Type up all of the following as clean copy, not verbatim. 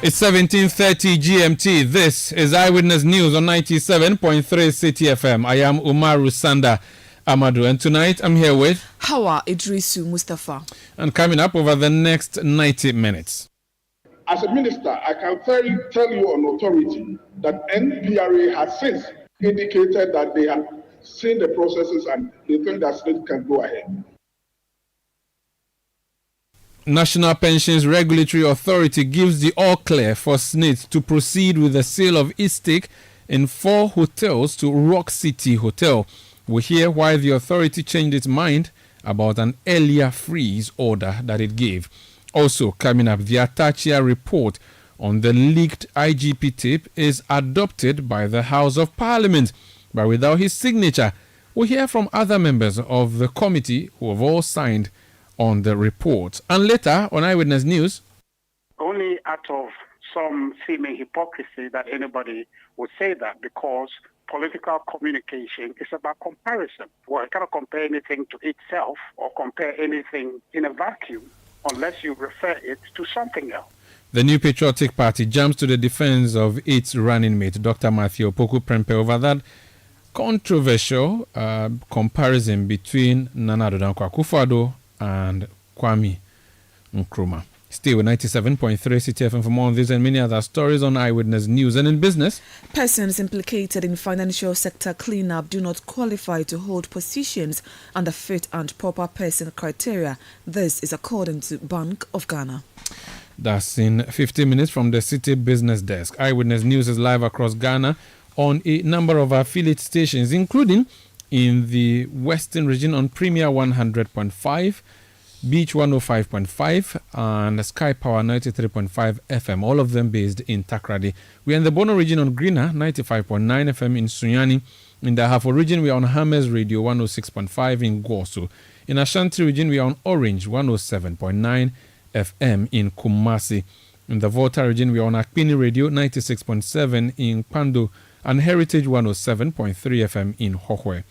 It's 17:30 GMT. This is Eyewitness News on 97.3 Citi FM. I am Umaru Sanda Amadou, and tonight I'm here with Hawa Idrisu Mustafa. And coming up over the next 90 minutes. As a minister, I can tell you on authority that NPRA has since indicated that they have seen the processes and they think that SNIT can go ahead. National Pensions Regulatory Authority gives the all-clear for SNIT to proceed with the sale of its stake in 4 hotels to Rock City Hotel. We'll hear why the authority changed its mind about an earlier freeze order that it gave. Also coming up, the Atachia report on the leaked IGP tape is adopted by the House of Parliament, but without his signature. We'll hear from other members of the committee who have all signed on the report. And later on Eyewitness News, only out of some seeming hypocrisy that anybody would say that, because political communication is about comparison. Well, you cannot compare anything to itself or compare anything in a vacuum unless you refer it to something else. The New Patriotic Party jumps to the defense of its running mate, Dr. Matthew Opoku Prempeh, over that controversial comparison between Nana Addo Dankwa Akufo-Addo and Kwame Nkrumah. Stay with 97.3 Citi FM for more on this and many other stories on Eyewitness News. And in business, persons implicated in financial sector cleanup do not qualify to hold positions under fit and proper person criteria. This is according to Bank of Ghana. That's in 15 minutes from the City Business Desk. Eyewitness News is live across Ghana on a number of affiliate stations, including in the Western region on Premier 100.5, Beach 105.5, and Sky Power 93.5 FM, all of them based in Takrady. We are in the Bono region on Greener 95.9 FM in Sunyani. In the Ahafo region, we are on Hammers Radio 106.5 in Gwoso. In Ashanti region, we are on Orange 107.9 FM in Kumasi. In the Volta region, we are on Akpini Radio 96.7 in Pando and Heritage 107.3 FM in Hohwe.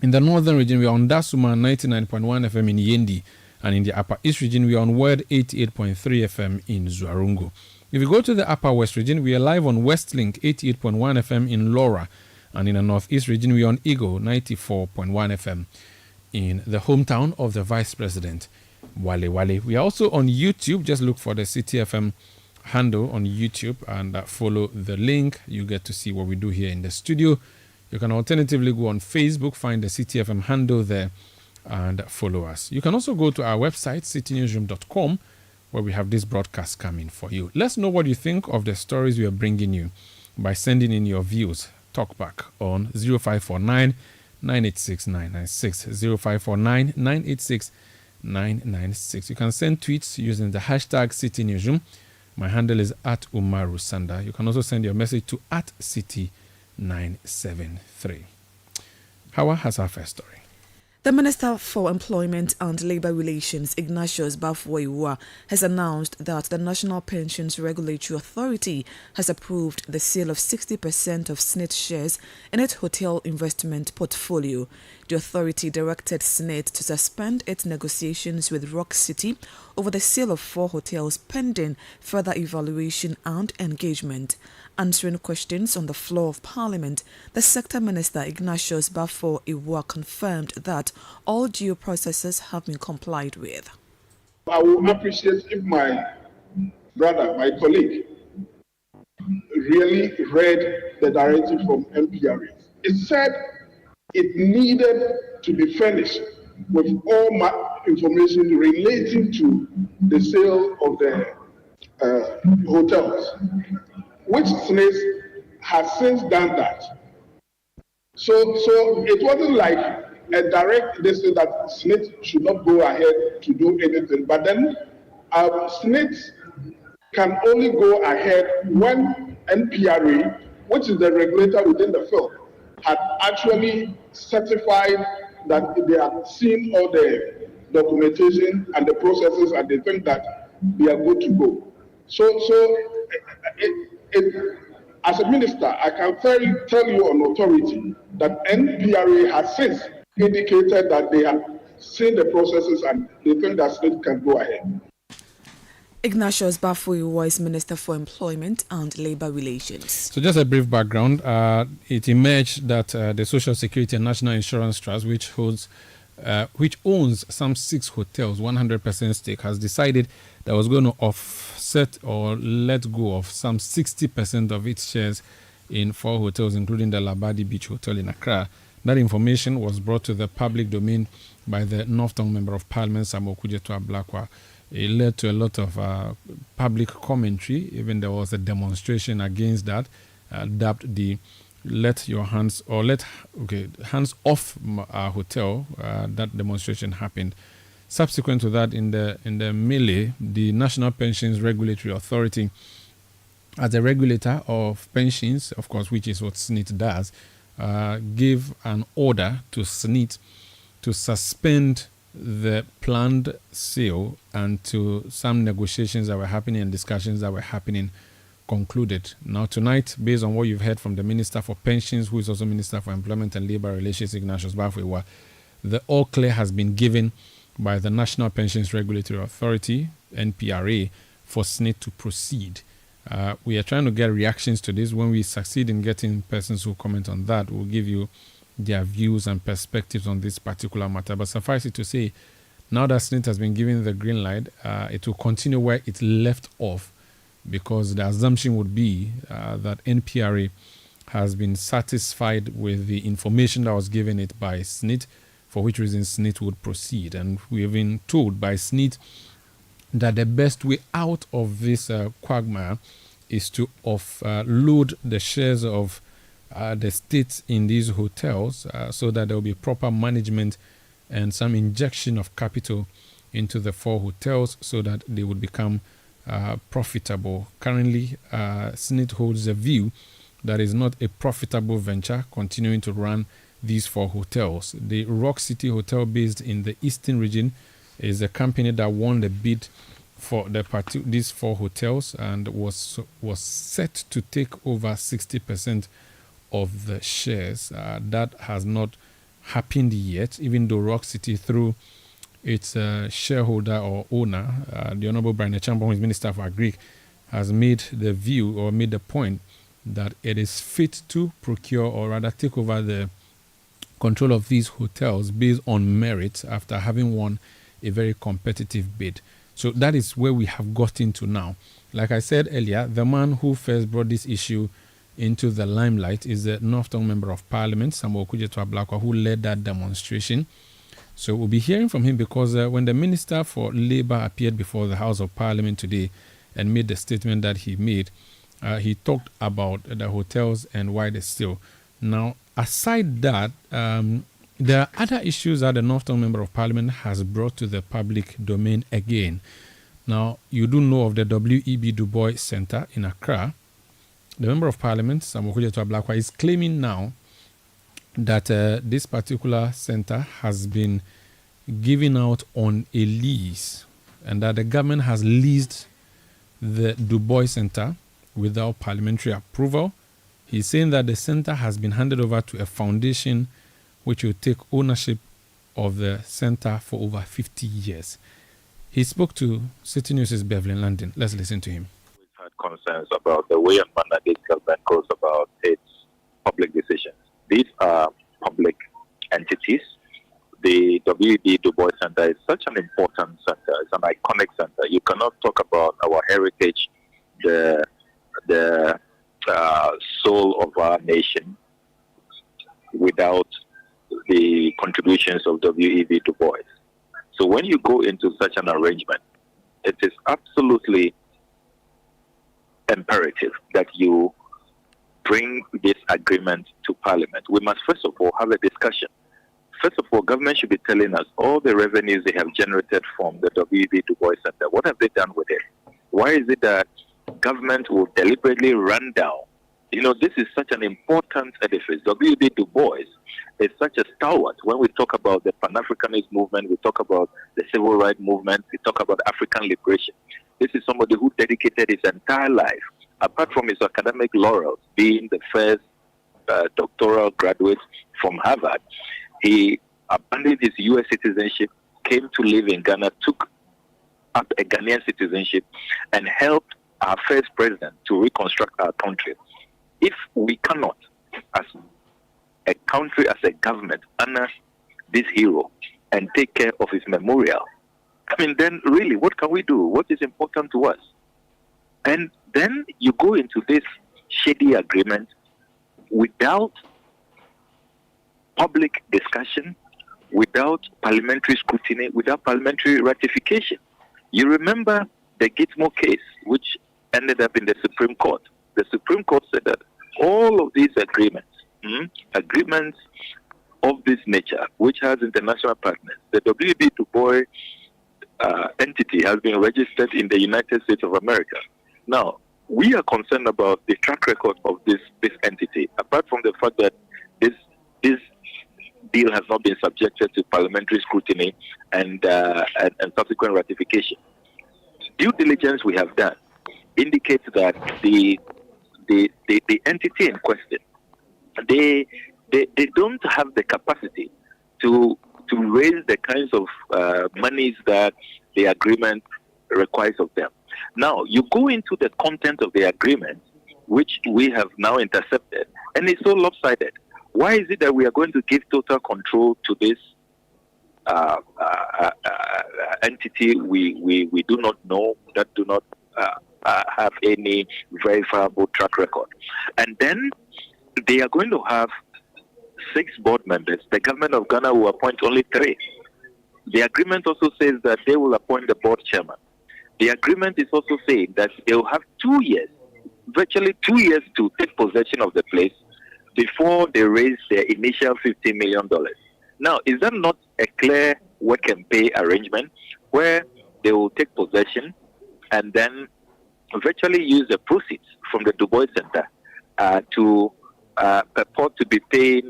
In the northern region, we are on Dasuma 99.1 FM in Yendi. And in the upper east region, we are on Word 88.3 FM in Zuarungo. If we go to the upper west region, we are live on Westlink 88.1 FM in Laura. And in the northeast region, we are on Eagle 94.1 FM in the hometown of the Vice President, Wale Wale. We are also on YouTube. Just look for the Citi FM handle on YouTube and follow the link. You get to see what we do here in the studio. You can alternatively go on Facebook, find the Citi FM handle there, and follow us. You can also go to our website, citynewsroom.com, where we have this broadcast coming for you. Let's know what you think of the stories we are bringing you by sending in your views. Talk back on 0549 986 996, 0549 986 996. You can send tweets using the hashtag CityNewsroom. My handle is at Umaru Sanda. You can also send your message to at City973. Hawa has our first story. The Minister for Employment and Labour Relations, Ignatius Bafo-Iwua, has announced that the National Pensions Regulatory Authority has approved the sale of 60% of SNIT shares in its hotel investment portfolio. The authority directed SNIT to suspend its negotiations with Rock City over the sale of 4 hotels pending further evaluation and engagement. Answering questions on the floor of Parliament, the Sector Minister Ignatius Bafo-Iwua confirmed that all due processes have been complied with. I will appreciate if my brother, my colleague, really read the directive from NPRA. It said it needed to be furnished with all my information relating to the sale of the hotels, which SNIT has since done that. So it wasn't like a direct decision that SNIT should not go ahead to do anything. But then SNIT can only go ahead when NPRA, which is the regulator within the field, had actually certified that they have seen all the documentation and the processes and they think that they are good to go. As a minister, I can tell you on authority that NPRA has since indicated that they have seen the processes and they think that SNIT can go ahead. Ignatius Bafuiwa is Minister for Employment and Labour Relations. So just a brief background. It emerged that the Social Security and National Insurance Trust, which owns some 6 hotels, 100% stake, has decided that it was going to offset or let go of some 60% of its shares in 4 hotels, including the Labadi Beach Hotel in Accra. That information was brought to the public domain by the Northern Member of Parliament, Samuel Okudzeto Ablakwa. It led to a lot of public commentary. Even there was a demonstration against that, dubbed the hands off hotel. That demonstration happened. Subsequent to that, in the melee, the National Pensions Regulatory Authority, as a regulator of pensions, of course, which is what SNIT does, gave an order to SNIT to suspend the planned sale until some negotiations that were happening and discussions that were happening concluded. Now tonight, based on what you've heard from the Minister for Pensions, who is also Minister for Employment and Labour Relations, Ignatius Bafuiwa, the all clear has been given by the National Pensions Regulatory Authority, NPRA, for SNIT to proceed. We are trying to get reactions to this. When we succeed in getting persons who comment on that, we'll give you their views and perspectives on this particular matter. But suffice it to say, now that SNIT has been given the green light, it will continue where it left off, because the assumption would be that NPRA has been satisfied with the information that was given it by SNIT, for which reason SNIT would proceed. And we have been told by SNIT that the best way out of this quagmire is to offload the shares of the states in these hotels, so that there will be proper management and some injection of capital into the 4 hotels so that they would become profitable. Currently, SNIT holds a view that is not a profitable venture continuing to run these 4 hotels. The Rock City Hotel, based in the Eastern region, is a company that won the bid for these 4 hotels and was set to take over 60% of the shares. That has not happened yet, even though Rock City, through its shareholder or owner, the Honorable Brian Echambo, who is Minister for Agric, has made the view or made the point that it is fit to procure, or rather take over the control of these hotels based on merit after having won a very competitive bid. So that is where we have gotten to now. Like I said earlier, the man who first brought this issue into the limelight is the Northern Member of Parliament, Samuel Okudzeto Ablakwa, who led that demonstration. So we'll be hearing from him, because when the Minister for Labour appeared before the House of Parliament today and made the statement that he made, he talked about the hotels and why they still. Now, aside that, there are other issues that the Northern Member of Parliament has brought to the public domain again. Now, you do know of the W.E.B. Du Bois Center in Accra. The Member of Parliament, Samuel Okudzeto Ablakwa, is claiming now that this particular center has been given out on a lease, and that the government has leased the Du Bois Center without parliamentary approval. He's saying that the center has been handed over to a foundation which will take ownership of the center for over 50 years. He spoke to Citi News' Beverly in London. Let's listen to him. We've had concerns about the way and manner this government goes about its public decisions. These are public entities. The W.E.B. Du Bois Center is such an important center. It's an iconic center. You cannot talk about our heritage, the soul of our nation, without the contributions of W.E.B. Du Bois. So when you go into such an arrangement, it is absolutely imperative that you bring this agreement to Parliament. We must first of all have a discussion. First of all, government should be telling us all the revenues they have generated from the W.E.B. Du Bois Center. What have they done with it? Why is it that government will deliberately run down? You know, this is such an important edifice. W.E.B. Du Bois is such a stalwart. When we talk about the Pan-Africanist movement, we talk about the civil rights movement, we talk about African liberation. This is somebody who dedicated his entire life, apart from his academic laurels, being the first doctoral graduate from Harvard. He abandoned his U.S. citizenship, came to live in Ghana, took up a Ghanaian citizenship and helped our first president to reconstruct our country. If we cannot, as a country, as a government, honor this hero and take care of his memorial, I mean, then really, what can we do? What is important to us? And then you go into this shady agreement without public discussion, without parliamentary scrutiny, without parliamentary ratification. You remember the Gitmo case, which ended up in the Supreme Court. The Supreme Court said that all of these agreements, agreements of this nature, which has international partners, the WB Du Bois entity has been registered in the United States of America. Now, we are concerned about the track record of this entity, apart from the fact that this deal has not been subjected to parliamentary scrutiny and subsequent ratification. Due diligence we have done indicates that the entity in question, they don't have the capacity to raise the kinds of monies that the agreement requires of them. Now, you go into the content of the agreement, which we have now intercepted, and it's so lopsided. Why is it that we are going to give total control to this entity we do not know, that do not have any verifiable track record? And then they are going to have 6 board members. The government of Ghana will appoint only 3. The agreement also says that they will appoint the board chairman. The agreement is also saying that they will have 2 years, virtually 2 years, to take possession of the place before they raise their initial $50 million. Now, is that not a clear work and pay arrangement where they will take possession and then virtually use the proceeds from the Du Bois Center to purport to be paying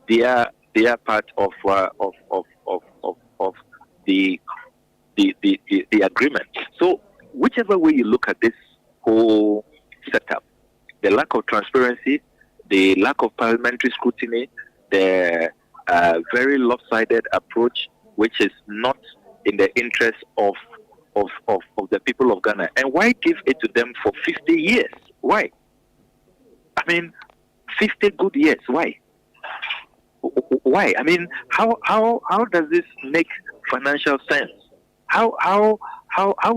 their part of the agreement? So, whichever way you look at this whole setup, the lack of transparency, the lack of parliamentary scrutiny, the very lopsided approach, which is not in the interest of the people of Ghana. And why give it to them for 50 years? Why? I mean, 50 good years. Why? Why? I mean, how does this make financial sense? How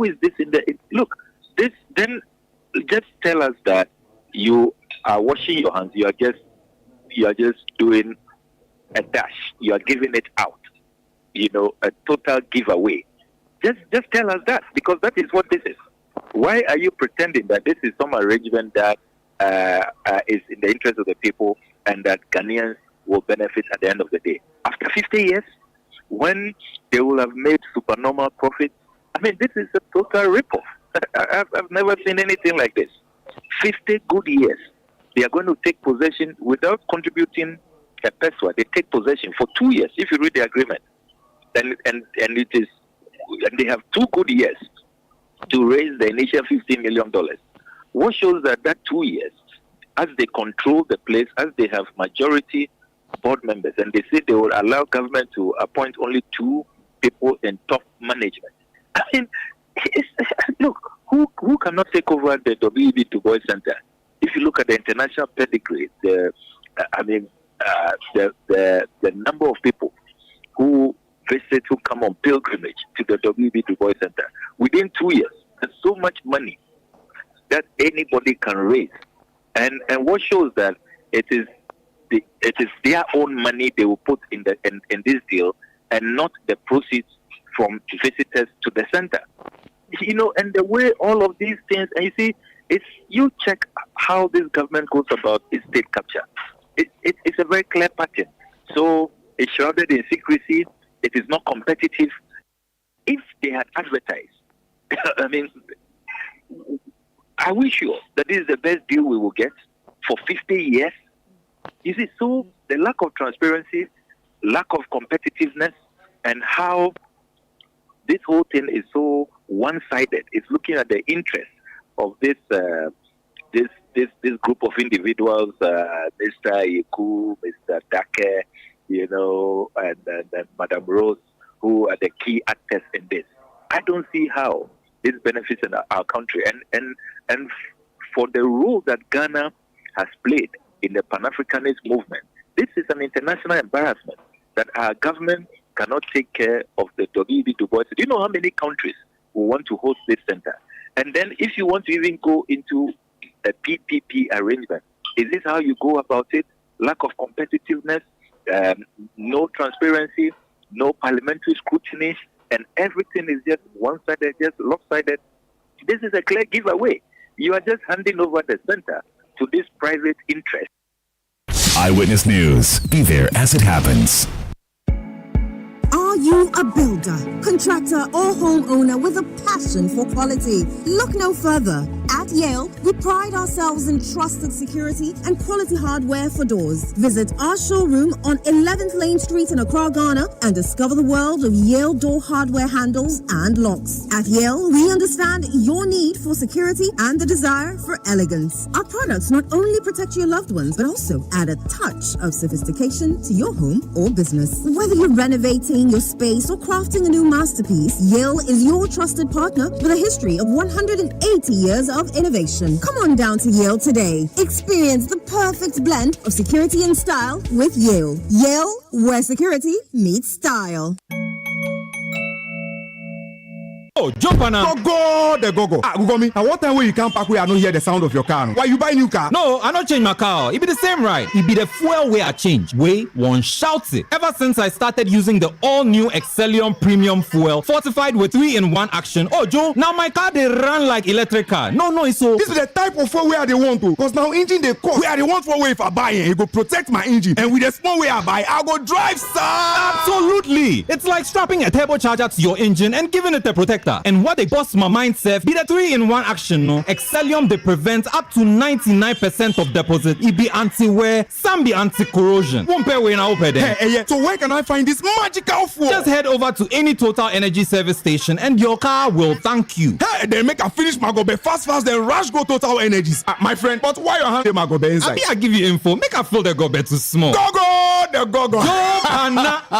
is this in the look? This then just tell us that you are washing your hands. You are just doing a dash. You are giving it out. You know, a total giveaway. Just tell us that, because that is what this is. Why are you pretending that this is some arrangement that is in the interest of the people and that Ghanaians will benefit at the end of the day? After 50 years, when they will have made supernormal profits, I mean, this is a total rip-off. I've never seen anything like this. 50 good years. They are going to take possession without contributing a peso. They take possession for 2 years, if you read the agreement. And it is, and they have 2 good years to raise the initial $50 million. What shows that 2 years, as they control the place, as they have majority board members, and they say they will allow government to appoint only 2 people in top management. I mean, look, who cannot take over the WB Du Bois Center? If you look at the international pedigree, the number of people who visit, who come on pilgrimage to the WB Du Bois Center within 2 years, there's so much money that anybody can raise, and what shows that it is their own money they will put in this deal, and not the proceeds from visitors to the center. You know, and the way all of these things, and you see, you check how this government goes about its state capture. It's a very clear pattern. So it's shrouded in secrecy. It is not competitive. If they had advertised, I mean, are we sure that this is the best deal we will get for 50 years? You see, so the lack of transparency, lack of competitiveness, and how this whole thing is so one-sided. It's looking at the interest of this group of individuals, Mr. Yeku, Mr. Dake, you know, and Madam Rose, who are the key actors in this. I don't see how this benefits in our country. And for the role that Ghana has played in the Pan-Africanist movement, this is an international embarrassment that our government cannot take care of the WEB Du Bois. Do you know how many countries will want to host this center? And then if you want to even go into a PPP arrangement, is this how you go about it? Lack of competitiveness, no transparency, no parliamentary scrutiny, and everything is just one-sided, just lopsided. This is a clear giveaway. You are just handing over the center to this private interest. Eyewitness News. Be there as it happens. Are you a builder, contractor, or homeowner with a passion for quality? Look no further. At Yale, we pride ourselves in trusted security and quality hardware for doors. Visit our showroom on 11th Lane Street in Accra, Ghana, and discover the world of Yale door hardware handles and locks. At Yale, we understand your need for security and the desire for elegance. Our products not only protect your loved ones, but also add a touch of sophistication to your home or business. Whether you're renovating your space or crafting a new masterpiece, Yale is your trusted partner with a history of 180 years of innovation. Come on down to Yale today. Experience the perfect blend of security and style with Yale. Yale, where security meets style. Oh, jump on now. Go. Google me. And what time when you come back, we are not hear the sound of your car? Why you buy new car? No, I not change my car. It be the same, right? It be the fuel way I change. Way one shouts it. Ever since I started using the all-new Excellium Premium Fuel, fortified with 3-in-1 action. Oh, Joe, now my car they run like electric car. No, it's so. This is the type of fuel where they want to. Because now engine they cost. Where they want for way if I buy it, it go protect my engine. And with the small way I buy, I go drive, sir. Absolutely. It's like strapping a turbocharger to your engine and giving it a protector. And what they bust my mind, Seth, be the 3-in-1 action, no? Excellium, they prevent up to 99% of deposit. It be anti-wear, some be anti-corrosion. Won't pay when I open them. Hey, so where can I find this magical fuel? Just head over to any Total Energy service station and your car will thank you. Hey, they make a finish my gobe fast, then rush go Total Energies. My friend, but why you hand my gobe inside? I give you info. Make a fill the gobe too small. Go.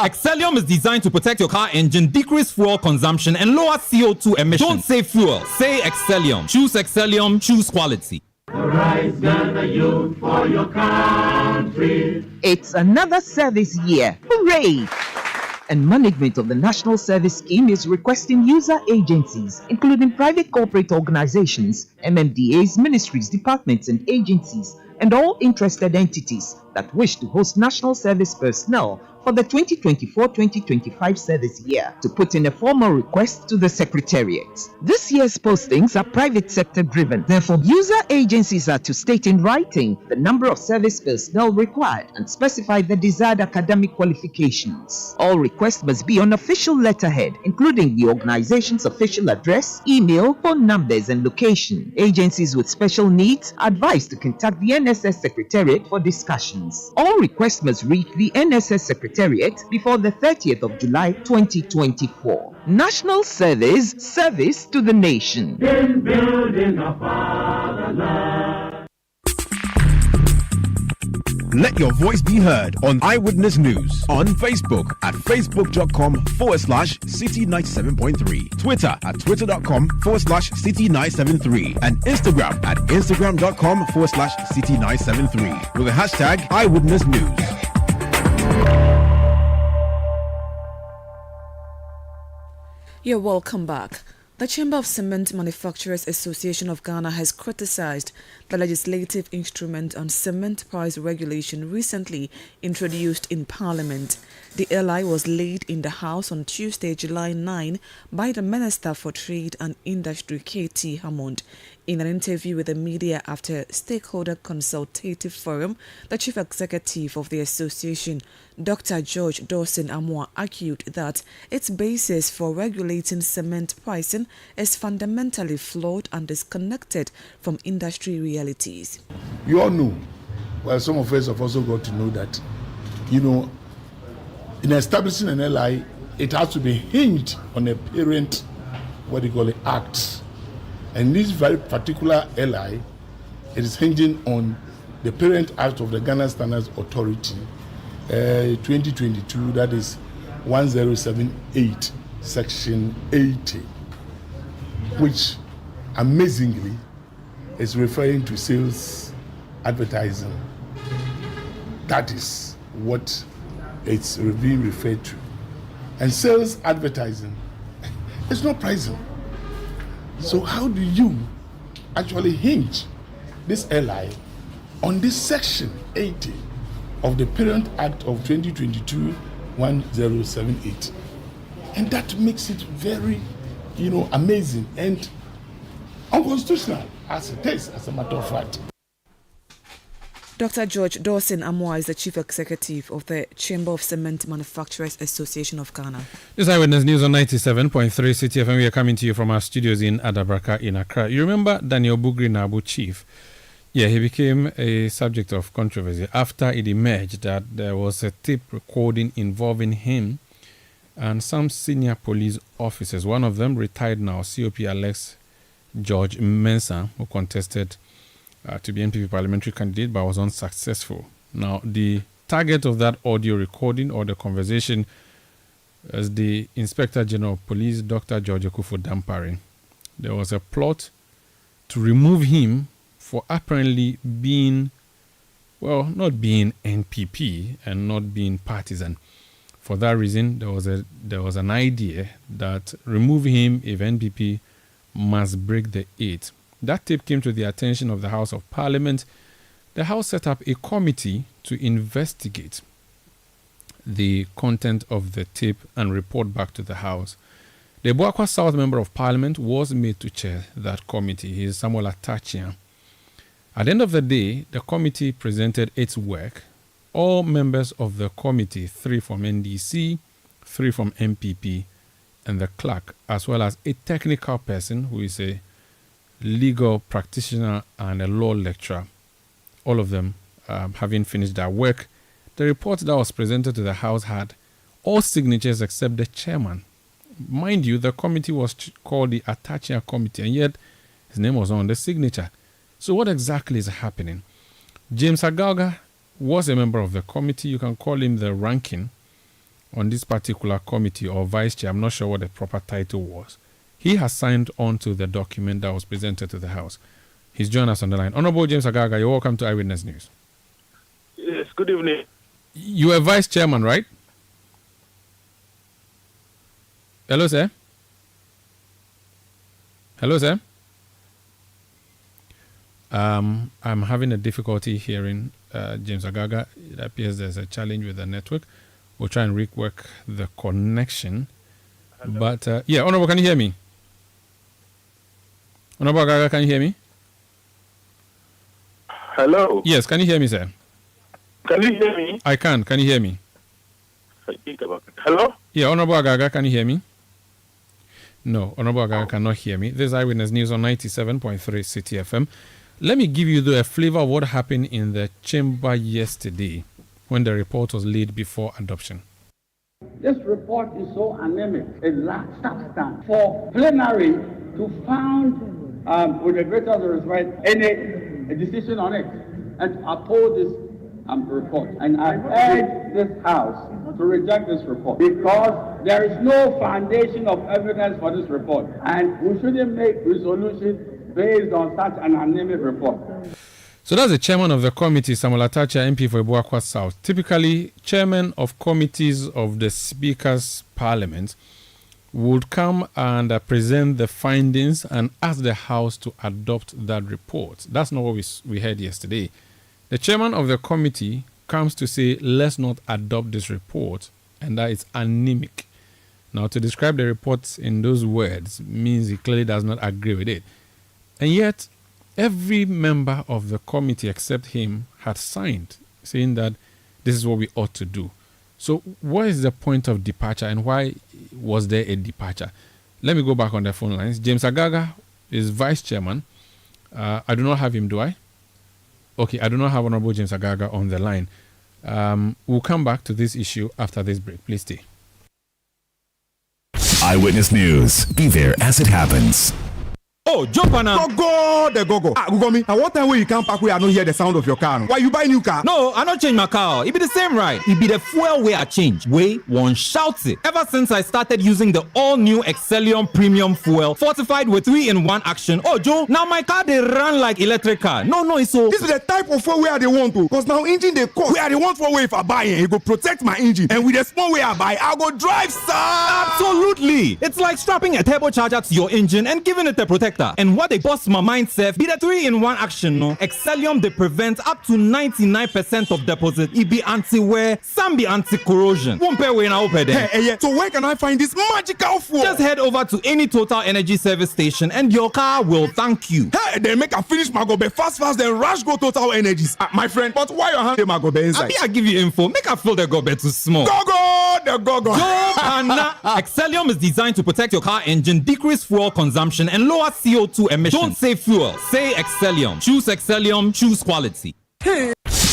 Excellium is designed to protect your car engine, decrease fuel consumption, and lower CO2 emissions. Don't say fuel, say Excellium. Choose Excellium, choose quality. Rise, Ghana youth, for your country. It's another service year. Hooray! And management of the National Service Scheme is requesting user agencies, including private corporate organizations, MMDAs, ministries, departments, and agencies, and all interested entities that wish to host national service personnel for the 2024-2025 service year to put in a formal request to the Secretariat. This year's postings are private sector driven. Therefore, user agencies are to state in writing the number of service personnel required and specify the desired academic qualifications. All requests must be on official letterhead, including the organization's official address, email, phone numbers, and location. Agencies with special needs are advised to contact the NSS Secretariat for discussions. All requests must reach the NSS Secretariat before the 30th of July 2024. National Service to the nation. In building a fatherland. Let your voice be heard on Eyewitness News on Facebook at facebook.com/Citi97.3, Twitter at twitter.com/Citi973, and Instagram at instagram.com/Citi973 with the hashtag Eyewitness News. You're welcome back. The Chamber of Cement Manufacturers Association of Ghana has criticized the legislative instrument on cement price regulation recently introduced in Parliament. The LI was laid in the House on Tuesday, July 9, by the Minister for Trade and Industry, K.T. Hammond. In an interview with the media after Stakeholder Consultative Forum, the Chief Executive of the association, Dr. George Dawson Amoa, argued that its basis for regulating cement pricing is fundamentally flawed and disconnected from industry realities. You all know, well, some of us have also got to know that, in establishing an LI, it has to be hinged on a parent, act. And this very particular LI, it is hinging on the Parent Act of the Ghana Standards Authority, 2022, that is 1078, Section 80. which amazingly is referring to sales advertising. That is what it's being referred to. And sales advertising is not pricing. So how do you actually hinge this LI on this section 80 of the Parent Act of 2022-1078? And that makes it very, amazing and unconstitutional as it is, as a matter of fact. Dr. George Dawson Amoah is the Chief Executive of the Chamber of Cement Manufacturers Association of Ghana. This is Eyewitness News on 97.3 Citi FM. We are coming to you from our studios in Adabraka in Accra. You remember Daniel Bugri Nabu Chief? Yeah, he became a subject of controversy after it emerged that there was a tape recording involving him and some senior police officers. One of them, retired now, COP Alex George Mensah, who contested to be NPP parliamentary candidate but was unsuccessful. Now, the target of that audio recording or the conversation is the Inspector General of Police, Dr. George Akufo Dampare. There was a plot to remove him for apparently being, not being NPP and not being partisan. For that reason, there was an idea that remove him if NPP must break the 8. That tape came to the attention of the House of Parliament. The House set up a committee to investigate the content of the tape and report back to the House. The Bois South Member of Parliament was made to chair that committee. He is Samuel Atachia. At the end of the day, the committee presented its work. All members of the committee, 3 from NDC, 3 from MPP, and the clerk, as well as a technical person who is a legal practitioner and a law lecturer, all of them having finished their work. The report that was presented to the House had all signatures except the chairman. Mind you, the committee was called the Atachia Committee, and yet his name was on the signature. So what exactly is happening? James Agalga was a member of the committee. You can call him the ranking on this particular committee or vice chair. I'm not sure what the proper title was. He has signed on to the document that was presented to the House. He's joined us on the line. Honorable James Agalga, you're welcome to Eyewitness News. Yes, good evening. You are vice chairman, right? Hello, sir? Hello, sir? I'm having a difficulty hearing James Agalga. It appears there's a challenge with the network. We'll try and rework the connection. Hello. But, Honorable, can you hear me? Honorable Agalga, can you hear me? Hello? Yes, can you hear me, sir? Can you hear me? I can. Can you hear me? Hello? Yeah, Honorable Agalga, can you hear me? No, Honorable Agalga cannot hear me. This is Eyewitness News on 97.3 Citi FM. Let me give you a flavor of what happened in the chamber yesterday when the report was laid before adoption. This report is so anemic, it lacks substance. For plenary to found, with the greatest respect, a decision on it and to uphold this report. And I urge this House to reject this report because there is no foundation of evidence for this report. And we shouldn't make resolutions based on such an anemic report. So that's the chairman of the committee, Samuel Atachia, MP for Bois South. Typically, chairman of committees of the Speaker's Parliament would come and present the findings and ask the House to adopt that report. That's not what we heard yesterday. The chairman of the committee comes to say, let's not adopt this report, and that is anemic. Now, to describe the report in those words means he clearly does not agree with it. And yet, every member of the committee except him had signed, saying that this is what we ought to do. So what is the point of departure and why was there a departure? Let me go back on the phone lines. James Agalga is vice chairman. I do not have him, do I? Okay, I do not have Honorable James Agalga on the line. We'll come back to this issue after this break. Please stay. Eyewitness News. Be there as it happens. Oh, jump on now. Go. Ugomi, at what time will you come back where I don't hear the sound of your car? Why you buy new car? No, I not change my car. It be the same ride. It be the fuel way I change. Way one shouts it. Ever since I started using the all-new Excellium Premium Fuel, fortified with 3-in-1 action. Oh, Joe, now my car they run like electric car. No, it's so. This is the type of fuel where they want to. Because now engine they cost. Where they want for way if I buy it, it go protect my engine. And with the small way I buy, I go drive, sir. Absolutely. It's like strapping a turbocharger to your engine and giving it a protector. And what they bust my mind self be the 3-in-1 action. No, Excellium they prevent up to 99% of deposit. It be anti-wear, some be anti-corrosion. Won't pay when I open them. Hey, so where can I find this magical fuel? Just head over to any Total Energy service station and your car will thank you. Hey, they make a finish Magobe fast, then rush go Total Energies. My friend, but why you hand the Magobe inside? I give you info. Make a feel the gobe too small. Go. Excellium is designed to protect your car engine, decrease fuel consumption, and lower CO2 emissions. Don't say fuel, say Excellium. Choose Excellium, choose quality.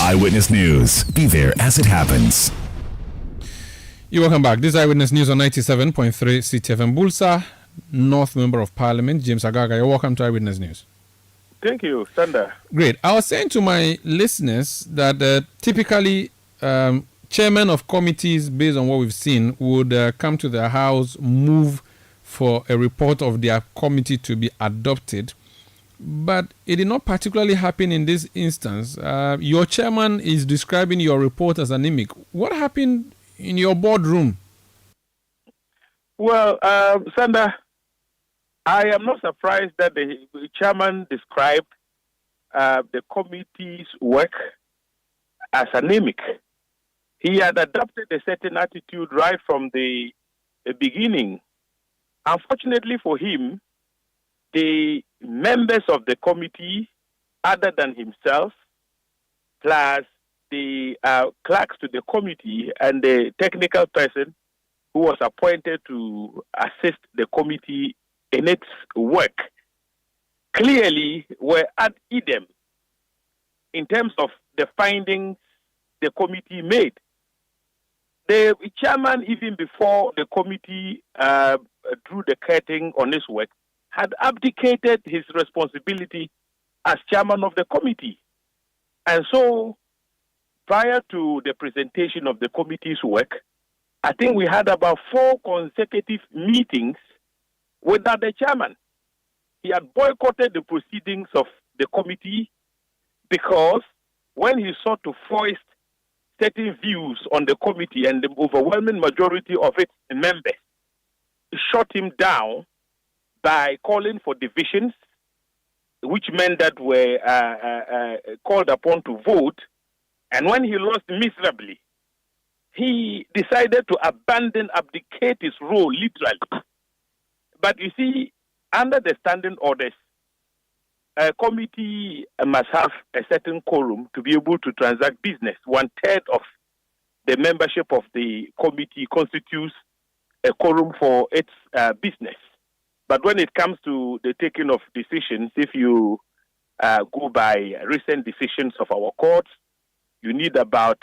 Eyewitness News. Be there as it happens. You're welcome back. This is Eyewitness News on 97.3 Citi FM. Bulsa, North Member of Parliament, James Agalga. You're welcome to Eyewitness News. Thank you, Sander. Great. I was saying to my listeners that typically chairmen of committees, based on what we've seen, would come to the House, move for a report of their committee to be adopted. But it did not particularly happen in this instance. Your chairman is describing your report as anemic. What happened in your boardroom? Well, Sander, I am not surprised that the chairman described the committee's work as anemic. He had adopted a certain attitude right from the beginning. Unfortunately for him, the members of the committee, other than himself, plus the clerks to the committee and the technical person who was appointed to assist the committee in its work, clearly were ad idem in terms of the findings the committee made. The chairman, even before the committee drew the curtain on his work, had abdicated his responsibility as chairman of the committee. And so, prior to the presentation of the committee's work, I think we had about 4 consecutive meetings without the chairman. He had boycotted the proceedings of the committee because when he sought to foist certain views on the committee and the overwhelming majority of its members shut him down by calling for divisions, which meant that were called upon to vote. And when he lost miserably, he decided to abdicate his role literally. But you see, under the standing orders, a committee must have a certain quorum to be able to transact business. 1/3 of the membership of the committee constitutes a quorum for its business. But when it comes to the taking of decisions, if you go by recent decisions of our courts, you need about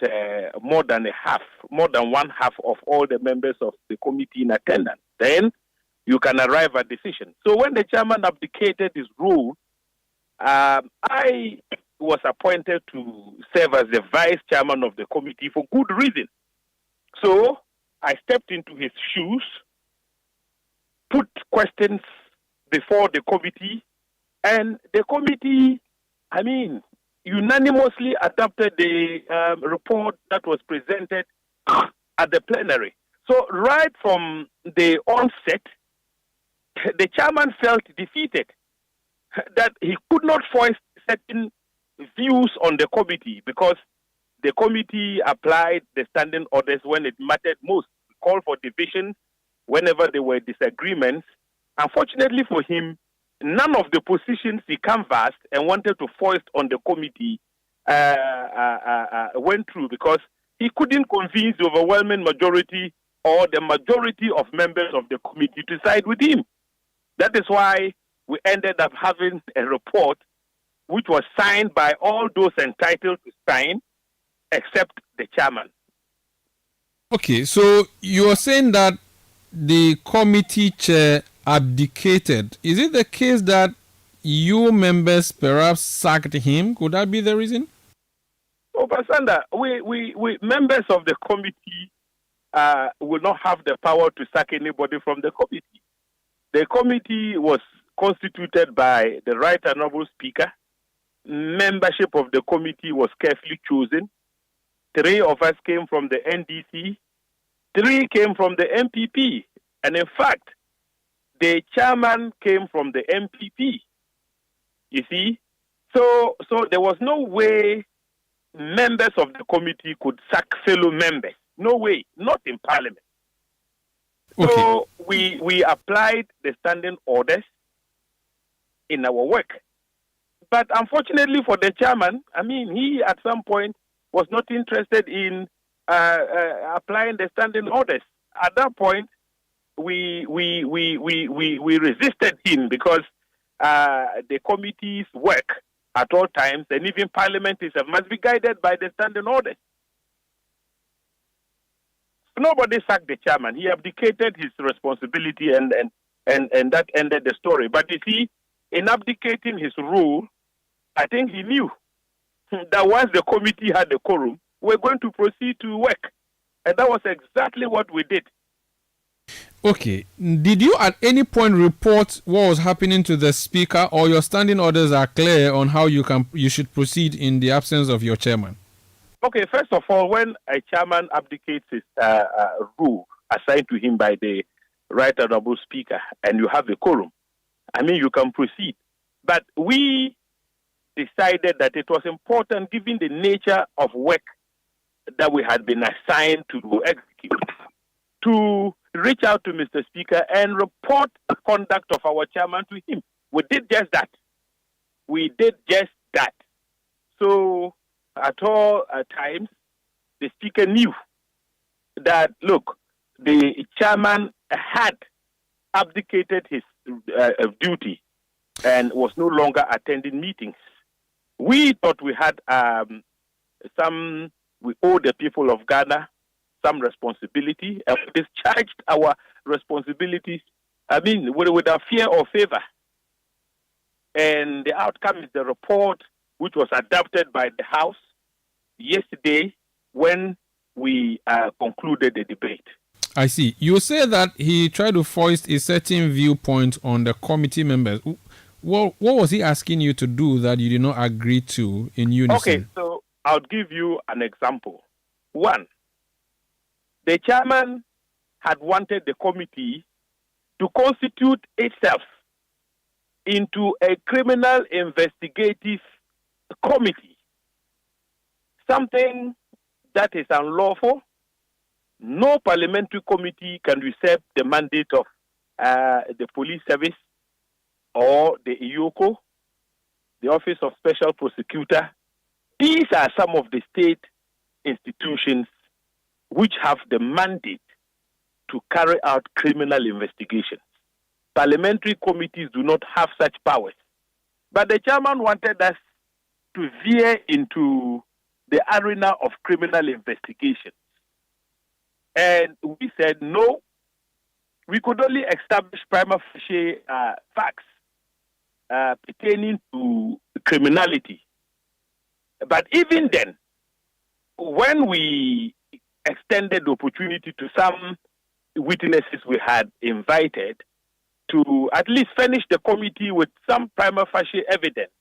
more than one half of all the members of the committee in attendance. Then you can arrive at decision. So when the chairman abdicated his role, I was appointed to serve as the vice chairman of the committee for good reason. So I stepped into his shoes, put questions before the committee, and the committee, unanimously adopted the report that was presented at the plenary. So right from the onset, the chairman felt defeated, that he could not foist certain views on the committee because the committee applied the standing orders when it mattered most, called for division whenever there were disagreements. Unfortunately for him, none of the positions he canvassed and wanted to foist on the committee went through because he couldn't convince the overwhelming majority or the majority of members of the committee to side with him. That is why we ended up having a report which was signed by all those entitled to sign except the chairman. Okay, so you are saying that the committee chair abdicated. Is it the case that you members perhaps sacked him? Could that be the reason? Oh, Basanda, we members of the committee will not have the power to sack anybody from the committee. The committee was constituted by the Right Honorable Speaker. Membership of the committee was carefully chosen. 3 of us came from the NDC. 3 came from the MPP. And in fact, the chairman came from the MPP. You see? So there was no way members of the committee could sack fellow members. No way. Not in Parliament. Okay. So we applied the standing orders in our work. But unfortunately for the chairman, I mean, he at some point was not interested in applying the standing orders. At that point, we resisted him because the committee's work at all times, and even Parliament itself, must be guided by the standing orders. Nobody sacked the chairman. He abdicated his responsibility, and that ended the story. But you see, in abdicating his role, I think he knew that once the committee had the quorum, we're going to proceed to work. And that was exactly what we did. Okay. Did you at any point report what was happening to the speaker, or your standing orders are clear on how you should proceed in the absence of your chairman? Okay, first of all, when a chairman abdicates his role assigned to him by the Right Honorable Speaker and you have a quorum, I mean, you can proceed. But we decided that it was important, given the nature of work that we had been assigned to execute, to reach out to Mr. Speaker and report the conduct of our chairman to him. We did just that. So at all times, the Speaker knew that, look, the chairman had abdicated his duty and was no longer attending meetings. We thought we had we owe the people of Ghana some responsibility, and we discharged our responsibilities, I mean, without fear or favor. And the outcome is the report which was adopted by the House yesterday when we concluded the debate. I see. You say that he tried to foist a certain viewpoint on the committee members. What was he asking you to do that you did not agree to in unison? Okay, so I'll give you an example. 1, the chairman had wanted the committee to constitute itself into a criminal investigative committee, something that is unlawful. No parliamentary committee can usurp the mandate of the police service or the IOCO, the Office of Special Prosecutor. These are some of the state institutions which have the mandate to carry out criminal investigations. Parliamentary committees do not have such powers. But the chairman wanted us to veer into the arena of criminal investigation. And we said, no, we could only establish prima facie facts pertaining to criminality. But even then, when we extended the opportunity to some witnesses we had invited to at least furnish the committee with some prima facie evidence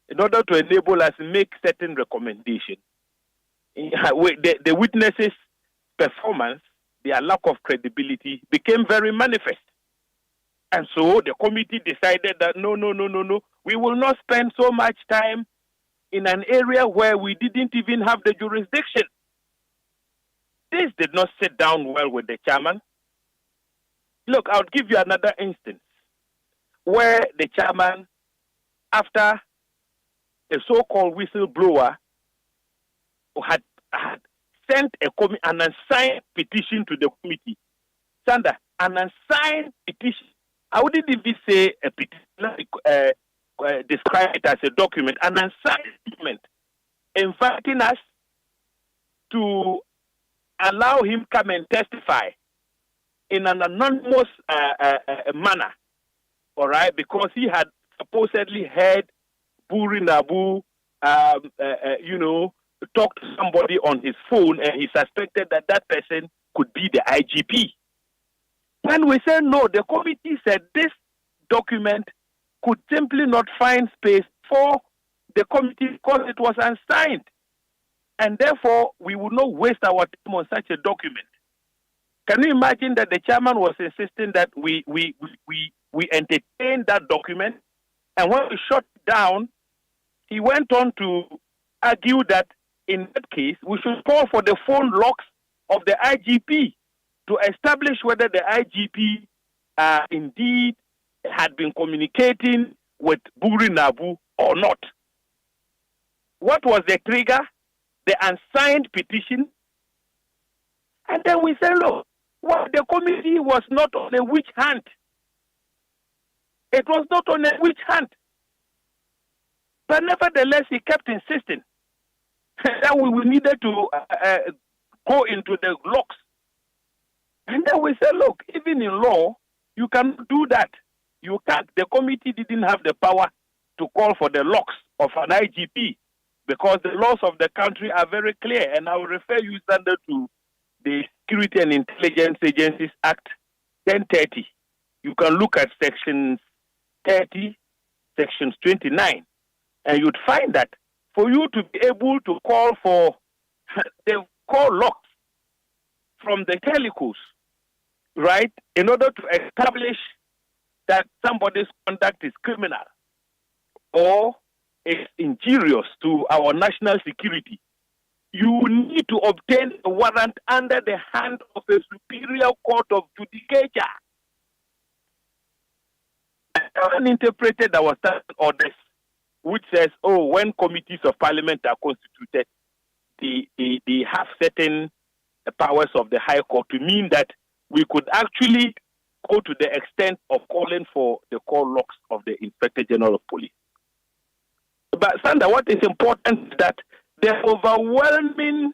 in order to enable us to make certain recommendations, the witnesses' performance, their lack of credibility became very manifest. And so the committee decided that no, we will not spend so much time in an area where we didn't even have the jurisdiction. This did not sit down well with the chairman. Look, I'll give you another instance where the chairman, after a so-called whistleblower had sent an unsigned petition to the committee. Sandra, an unsigned petition. I wouldn't even say a petition, describe it as a document, an unsigned document, inviting us to allow him come and testify in an anonymous manner, all right, because he had supposedly heard Buri Nabu, talk to somebody on his phone, and he suspected that that person could be the IGP. When we said no, the committee said this document could simply not find space for the committee because it was unsigned. And therefore, we would not waste our time on such a document. Can you imagine that the chairman was insisting that we entertain that document? And when we shut down, he went on to argue that in that case, we should call for the phone logs of the IGP to establish whether the IGP indeed had been communicating with Buri Nabu or not. What was the trigger? The unsigned petition. And then we said, look, well, the committee was not on a witch hunt. It was not on a witch hunt. But nevertheless, he kept insisting that we needed to go into the logs. And then we said, look, even in law, you cannot do that. You can't. The committee didn't have the power to call for the logs of an IGP because the laws of the country are very clear. And I will refer you, Sander, to the Security and Intelligence Agencies Act 1030. You can look at sections 30, sections 29, and you'd find that for you to be able to call for the call logs from the telecos, right, in order to establish that somebody's conduct is criminal or is injurious to our national security, you need to obtain a warrant under the hand of a superior court of judicature. I haven't interpreted our standard orders, which says, oh, when committees of parliament are constituted, they have certain powers of the High Court to mean that we could actually go to the extent of calling for the call logs of the Inspector General of Police. But, Sandra, what is important is that the overwhelming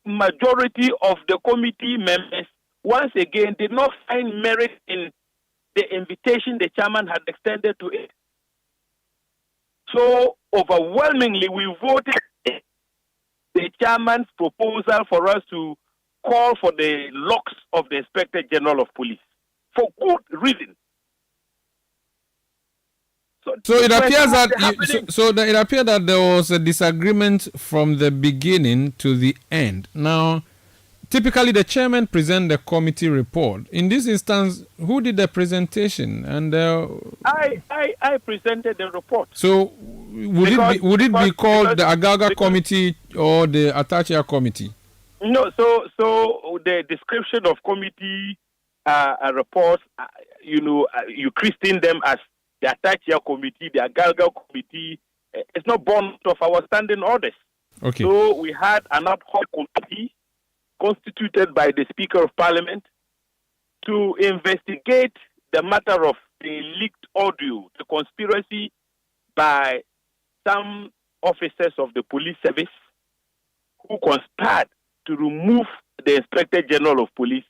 majority of the committee members, once again, did not find merit in the invitation the chairman had extended to it. So, overwhelmingly, we voted the chairman's proposal for us to call for the logs of the Inspector General of Police for good reason. So it appears that it appeared that there was a disagreement from the beginning to the end. Now, typically the chairman presents the committee report. In this instance, who did the presentation? And I presented the report. So would it be called the Agalga committee or the Atachia committee? No. So the description of committee reports, you christen them as the Atachia committee, the Agalga committee. It's not born out of our standing orders. Okay. So we had an ad hoc committee constituted by the Speaker of Parliament to investigate the matter of the leaked audio, the conspiracy by some officers of the police service who conspired to remove the Inspector General of Police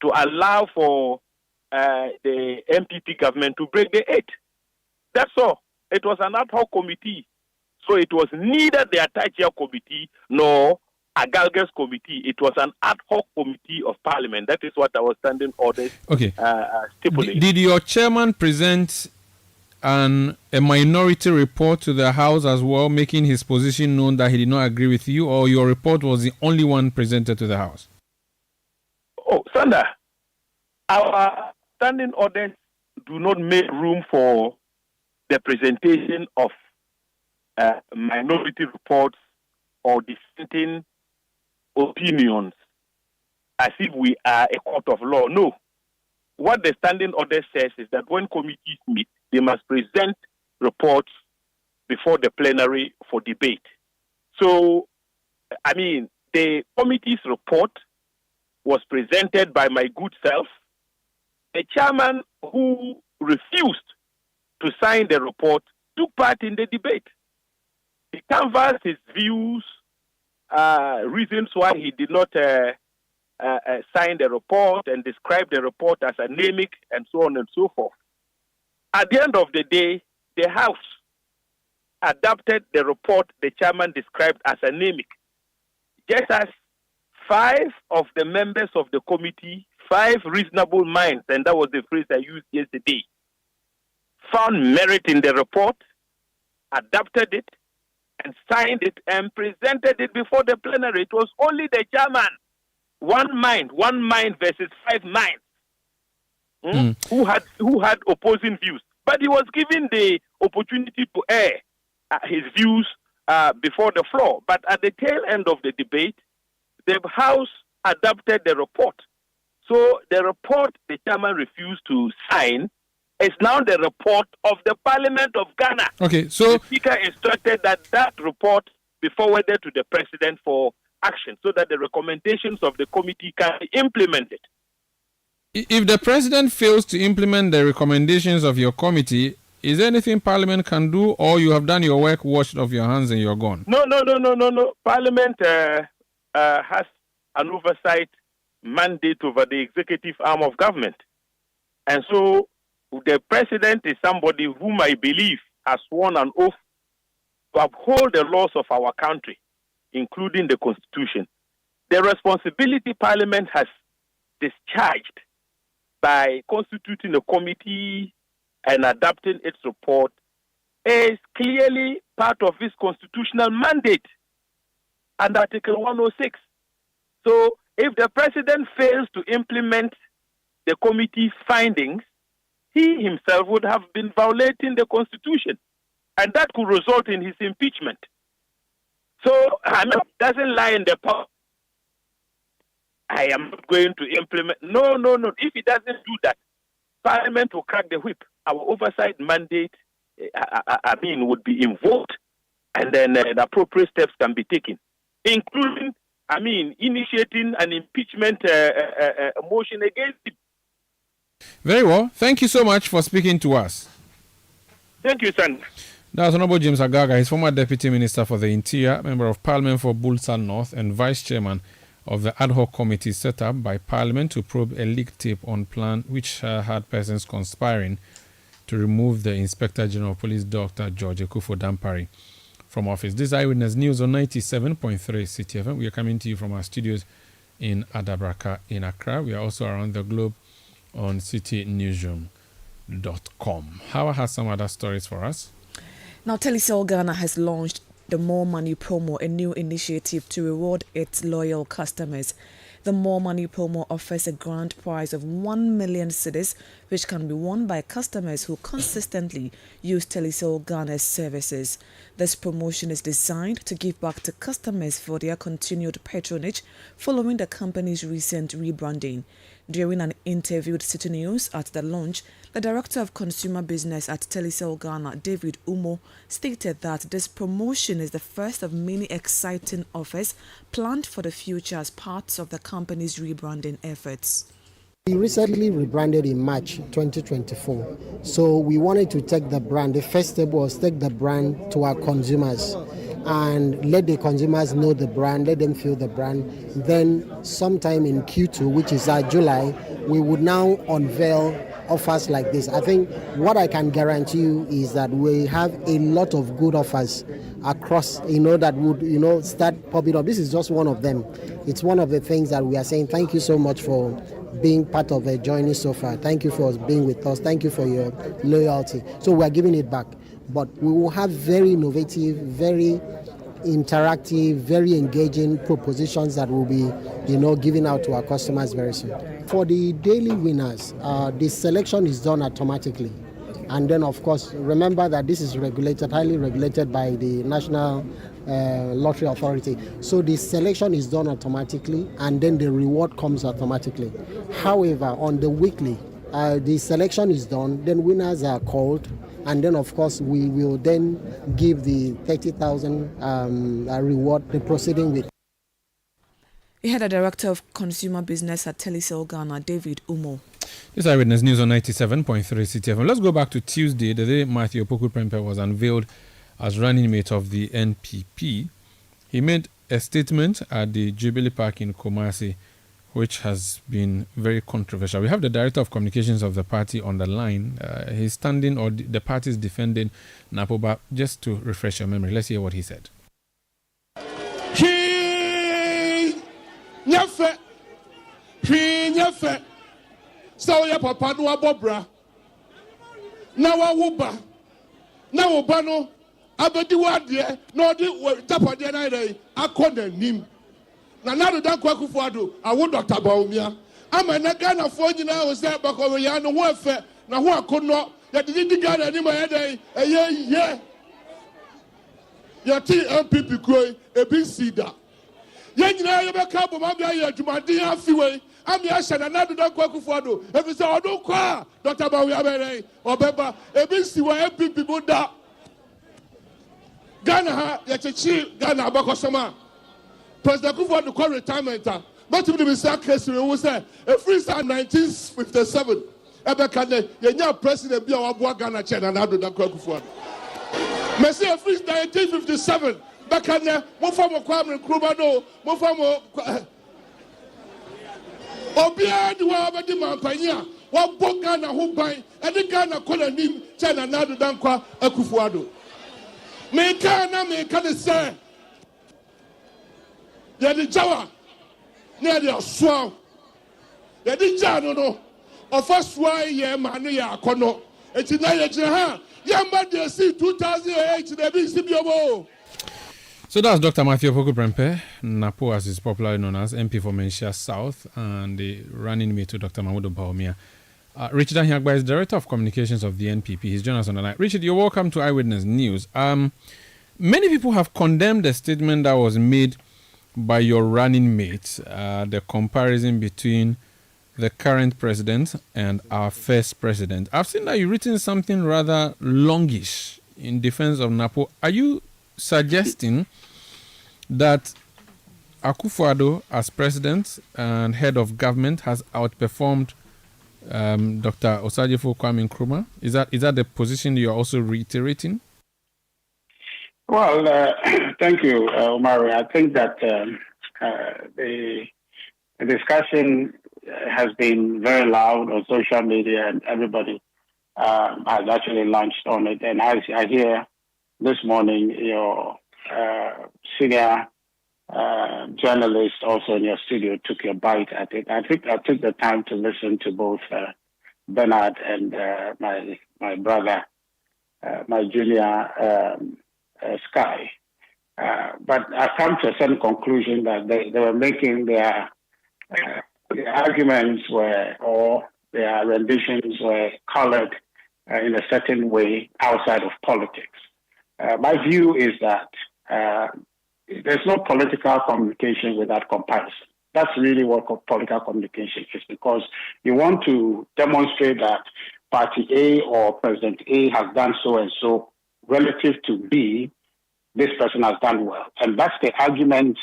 to allow for the MPP government to break the eight. That's all. It was an ad hoc committee. So it was neither the Atachia committee nor Agalga's committee. It was an ad hoc committee of parliament. That is what our standing orders stipulate. Did your chairman present a minority report to the House as well, making his position known that he did not agree with you, or your report was the only one presented to the House? Oh, Sander, our standing orders do not make room for the presentation of minority reports or dissenting opinions as if we are a court of law. No. What the standing order says is that when committees meet, they must present reports before the plenary for debate. So, the committee's report was presented by my good self. The chairman who refused to sign the report took part in the debate. He canvassed his views, reasons why he did not signed the report and described the report as anemic and so on and so forth. At the end of the day, the House adopted the report the chairman described as anemic, just as 5 of the members of the committee, 5 reasonable minds, and that was the phrase I used yesterday, found merit in the report, adopted it, and signed it and presented it before the plenary. It was only the chairman, one mind versus 5 minds, who had opposing views. But he was given the opportunity to air his views before the floor. But at the tail end of the debate, the House adopted the report. So the report the chairman refused to sign is now the report of the Parliament of Ghana. Okay, so the Speaker instructed that report be forwarded to the President for action so that the recommendations of the committee can be implemented. If the President fails to implement the recommendations of your committee, is there anything Parliament can do, or you have done your work, washed off your hands, and you're gone? No. Parliament has an oversight mandate over the executive arm of government. And so the President is somebody whom I believe has sworn an oath to uphold the laws of our country, including the Constitution. The responsibility Parliament has discharged by constituting a committee and adopting its report is clearly part of its constitutional mandate under Article 106. So if the President fails to implement the committee's findings, he himself would have been violating the Constitution, and that could result in his impeachment. So it doesn't lie in the power. I am not going to implement. No. If he doesn't do that, Parliament will crack the whip. Our oversight mandate, would be invoked, and then the appropriate steps can be taken, including, initiating an impeachment motion against him. Very well. Thank you so much for speaking to us. Thank you, son. That's Honorable James Agalga. He's former Deputy Minister for the Interior, Member of Parliament for Bois North, and Vice Chairman of the ad hoc committee set up by Parliament to probe a leaked tape on plan which had persons conspiring to remove the Inspector General of Police, Dr. George Ekuffo-Dampare, from office. This is Eyewitness News on 97.3 Citi FM. We are coming to you from our studios in Adabraka in Accra. We are also around the globe on citynewsroom.com. Howard has some other stories for us. Now, Tesel Ghana has launched the More Money Promo, a new initiative to reward its loyal customers. The More Money Promo offers a grand prize of 1 million cedis, which can be won by customers who consistently use Tesel Ghana's services. This promotion is designed to give back to customers for their continued patronage following the company's recent rebranding. During an interview with Citi News at the launch, the Director of Consumer Business at Tesel Ghana, David Umo, stated that this promotion is the first of many exciting offers planned for the future as part of the company's rebranding efforts. We recently rebranded in March 2024, so we wanted to take the brand. The first step was take the brand to our consumers and let the consumers know the brand, let them feel the brand. Then sometime in Q2, which is July, we would now unveil offers like this. I think what I can guarantee you is that we have a lot of good offers across, that would, start popping up. This is just one of them. It's one of the things that we are saying. Thank you so much for being part of the journey so far. Thank you for being with us. Thank you for your loyalty. So we are giving it back. But we will have very innovative, very interactive, very engaging propositions that will be, giving out to our customers very soon. For the daily winners, the selection is done automatically. And then, of course, remember that this is regulated, highly regulated by the National Lottery Authority. So the selection is done automatically, and then the reward comes automatically. However, on the weekly, the selection is done, then winners are called, and then, of course, we will then give the 30,000 reward, the proceeding with. We had a Director of Consumer Business at Tesel Ghana, David Umo. This is Eyewitness News on 97.3 Citi FM. Let's go back to Tuesday, the day Matthew Opoku-Prempeh was unveiled as running mate of the NPP. He made a statement at the Jubilee Park in Kumasi which has been very controversial. We have the director of communications of the party on the line. He's standing, or the party is defending Napoba. Just to refresh your memory, let's hear what he said. So ya papa no abobra na wa wuba na wobano abedi wade na odi tapade na ire akoda nim na nado dan kwakufu ado awo Dr. Baumia ama na Ghana fo nyina o se bakọ ya no ho efe na ho akono ya didi Ghana ni ma ya dai eye ya ti MPP koi ebi sida ya nyina ya be ka bo ma bia ya adwumaden afiwe ami ashana nado dan kwakufu ado ebi se odo kwa Dr. Baumia bere obeba ebi siwa MPP boda Ghana ha ya chechi Ghana abakosoma President Kufuor call retirement. But if the Mr. Kesiri who said a free start 1957, Ebekane, Yenya President Bia Wabua Ghana Chen and Abdul Kufuor. Messi a free start 1957, Bekane, Mofamo Kwame Nkrumah, Mofamo Obia the Wabadi Mampania, Wabua Ghana who buy, and the Ghana Kolanim, Chen and Abdul Kufuor. Mekana say. Yadi jawa ne de oswa yadi jano no ofaswa ye manu ya akono eti na ye jira ha yamba de see 2008 de bi sibiobo. So that's Dr. Matthew Opoku-Prempeh, Napo as is popularly known as, MP for Menchia South, and the running mate to Dr. Mahmoud Baumia. Richard Ahiagba is Director of Communications of the NPP. He's joined us on the line. Richard, you're welcome to Eyewitness News. Many people have condemned the statement that was made by your running mate, the comparison between the current president and our first president. I've seen that you've written something rather longish in defense of Napo. Are you suggesting that Akufo-Addo as president and head of government has outperformed Dr. Osagyefo Kwame Nkrumah? Is that the position you're also reiterating? Well, thank you, Omari. I think that the discussion has been very loud on social media, and everybody has actually launched on it. And as I hear this morning, your senior journalist also in your studio took a bite at it. I think I took the time to listen to both Bernard and my brother, my junior Sky. But I've come to a certain conclusion that they were making their arguments or their renditions were colored in a certain way outside of politics. My view is that there's no political communication without comparison. That's really what political communication is, because you want to demonstrate that Party A or President A has done so and so relative to B, this person has done well. And that's the argument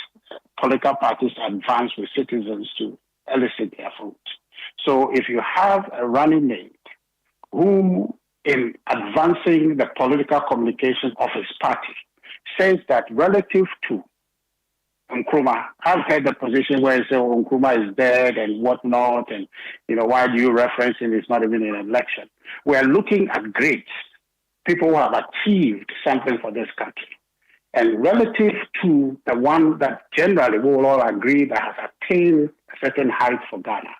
political parties advance with citizens to elicit their vote. So if you have a running mate who, in advancing the political communication of his party, says that relative to Nkrumah, I've heard the position where he says, oh, Nkrumah is dead and whatnot, and why do you reference him? It's not even an election. We're looking at greats, people who have achieved something for this country. And relative to the one that generally we will all agree that has attained a certain height for Ghana,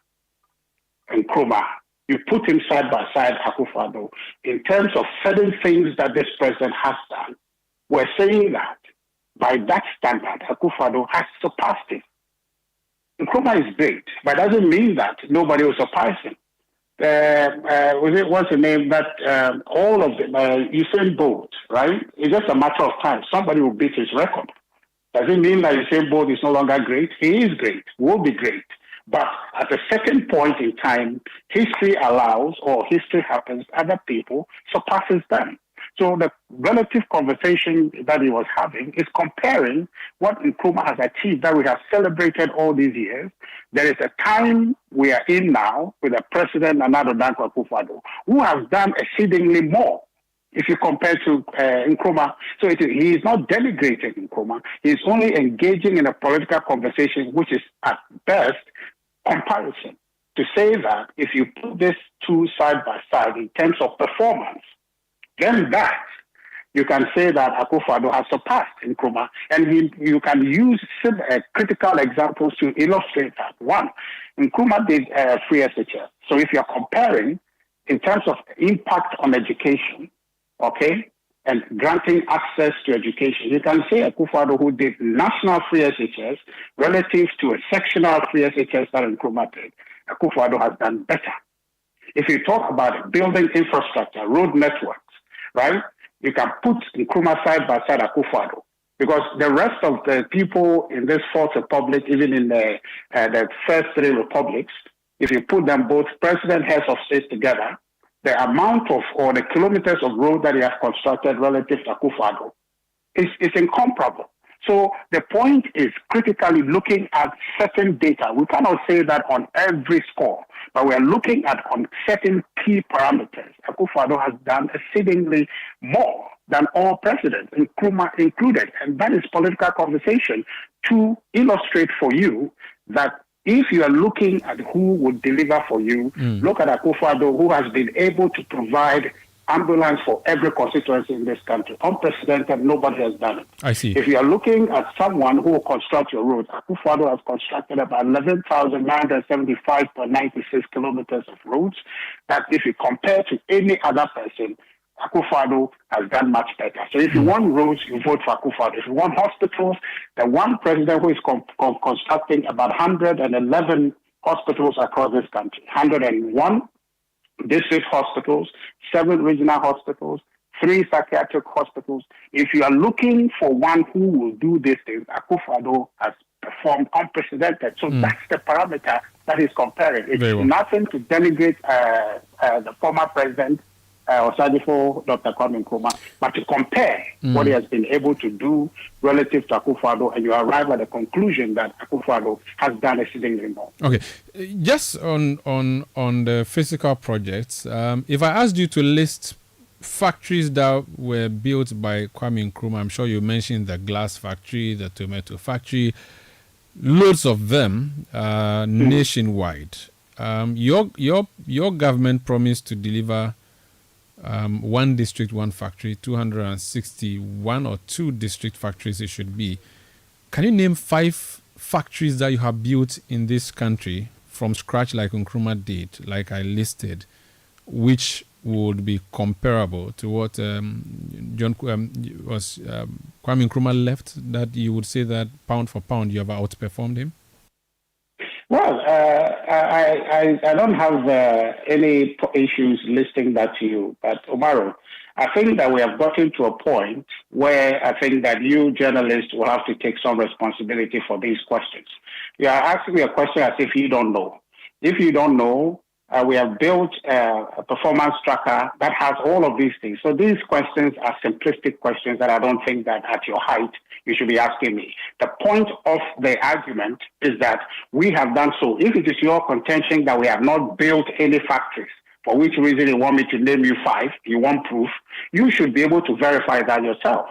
Nkrumah, you put him side by side, Akufo-Addo, in terms of certain things that this president has done. We're saying that by that standard, Akufo-Addo has surpassed him. Nkrumah is great, but it doesn't mean that nobody will surpass him. What's the name? That all of them, Usain Bolt, right? It's just a matter of time. Somebody will beat his record. Does it mean that Usain Bolt is no longer great? He is great, will be great. But at a certain point in time, history allows, or history happens, other people surpasses them. So the relative conversation that he was having is comparing what Nkrumah has achieved that we have celebrated all these years. There is a time we are in now with a president, Nana Akufo-Addo, who has done exceedingly more if you compare to Nkrumah. So he is not denigrating Nkrumah. He is only engaging in a political conversation which is at best comparison to say that if you put these two side by side in terms of performance, then that you can say that Akufo-Addo has surpassed Nkrumah, and you can use critical examples to illustrate that. One, Nkrumah did free SHS. So if you're comparing in terms of impact on education, okay, and granting access to education, you can say Akufo-Addo, who did national free SHS relative to a sectional free SHS that Nkrumah did, Akufo-Addo has done better. If you talk about building infrastructure, road networks, right, you can put Nkrumah side by side Akufo-Addo, because the rest of the people in this fourth republic, even in the first three republics, if you put them both president heads of states together, the amount of or the kilometers of road that they have constructed relative to Akufo-Addo is incomparable. So the point is critically looking at certain data. We cannot say that on every score, but we are looking at on certain key parameters. Akufo-Addo has done exceedingly more than all presidents, Nkrumah included. And that is political conversation to illustrate for you that if you are looking at who would deliver for you, look at Akufo-Addo, who has been able to provide ambulance for every constituency in this country. Unprecedented, nobody has done it. I see. If you are looking at someone who will construct your roads, Akufo-Addo has constructed about 11,975.96 kilometers of roads. That if you compare to any other person, Akufo-Addo has done much better. So if you want roads, you vote for Akufo-Addo. If you want hospitals, the one president who is constructing about 111 hospitals across this country, 101 district hospitals, 7 regional hospitals, 3 psychiatric hospitals. If you are looking for one who will do these things, Akufo-Addo has performed unprecedented. So that's the parameter that is comparing. It's nothing to denigrate the former president, Osadifo, Dr. Kwame Nkrumah, but to compare what he has been able to do relative to Akufo-Addo, and you arrive at the conclusion that Akufo-Addo has done exceedingly more. Okay, just on the physical projects, if I asked you to list factories that were built by Kwame Nkrumah, I'm sure you mentioned the glass factory, the tomato factory, loads of them nationwide. Your government promised to deliver one district, one factory, 261 or 2 district factories it should be. Can you name 5 factories that you have built in this country from scratch like Nkrumah did, like I listed, which would be comparable to what Kwame Nkrumah left, that you would say that pound for pound you have outperformed him? Well, I don't have any issues listing that to you, but Umaru, I think that we have gotten to a point where I think that you journalists will have to take some responsibility for these questions. You are asking me a question as if you don't know. If you don't know, we have built a performance tracker that has all of these things. So these questions are simplistic questions that I don't think that at your height you should be asking me. The point of the argument is that we have done so. If it is your contention that we have not built any factories, for which reason you want me to name you 5, you want proof, you should be able to verify that yourself.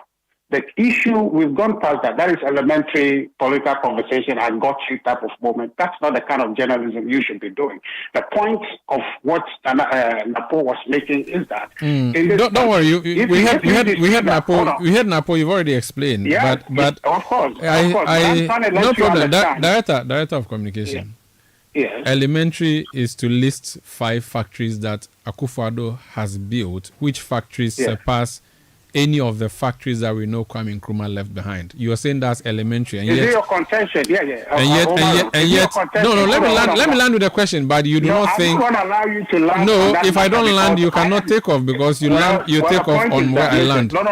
The issue, we've gone past that. That is elementary political conversation and got you type of moment. That's not the kind of journalism you should be doing. The point of what Napo was making is that... Don't worry. We had Napo. We had Napo. You've already explained. Yeah, but of course. No problem. Director of communication. Yes. Elementary is to list 5 factories that Akufo-Addo has built. Which factories surpass any of the factories that we know Kwame Nkrumah left behind? You are saying that's elementary, and is yet it your contention? Yeah. And yet. No. Let me land with a question. But you do not think. I'm not allow you to land. No, if I don't land, you cannot take off because you take off on where I land. No.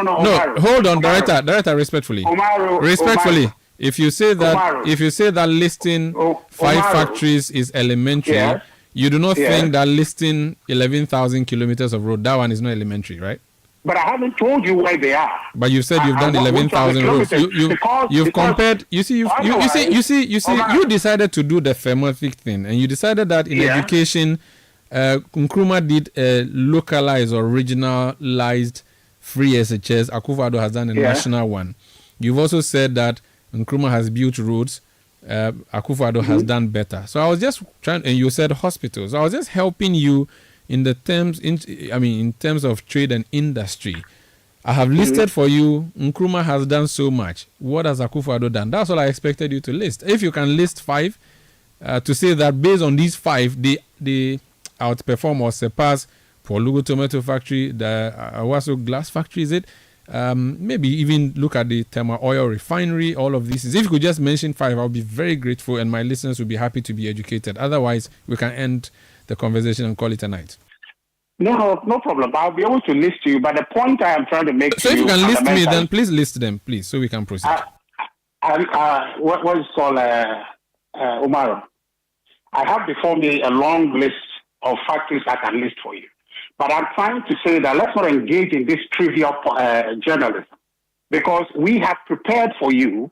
Hold on, Director. Respectfully. Umaru. If you say that listing 5 factories is elementary, you do not think that listing 11,000 kilometers of road, that one is not elementary, right? But I haven't told you where they are. But you said you've done 11,000 roads. You've compared. You decided to do the thematic thing, and you decided that in education, Nkrumah did a localized or regionalized free SHS. Akufo-Addo has done a national one. You've also said that Nkrumah has built roads. Akufo-Addo has done better. So I was just trying, and you said hospitals. I was just helping you in terms of trade and industry. I have listed for you, Nkrumah has done so much. What has Akufo-Addo done? That's all I expected you to list. If you can list 5, to say that based on these 5, they outperform or surpass Paul Lugo Tomato Factory, the Awaso Glass Factory, is it? Maybe even look at the Tema Oil Refinery, all of these. If you could just mention 5, I'll be very grateful, and my listeners will be happy to be educated. Otherwise, we can end the conversation and call it a night. No problem. I'll be able to list to you, but the point I am trying to make so if you can list me, then please list them, please, so we can proceed. What is called Umaru? I have before me a long list of factories I can list for you. But I'm trying to say that let's not engage in this trivial journalism, because we have prepared for you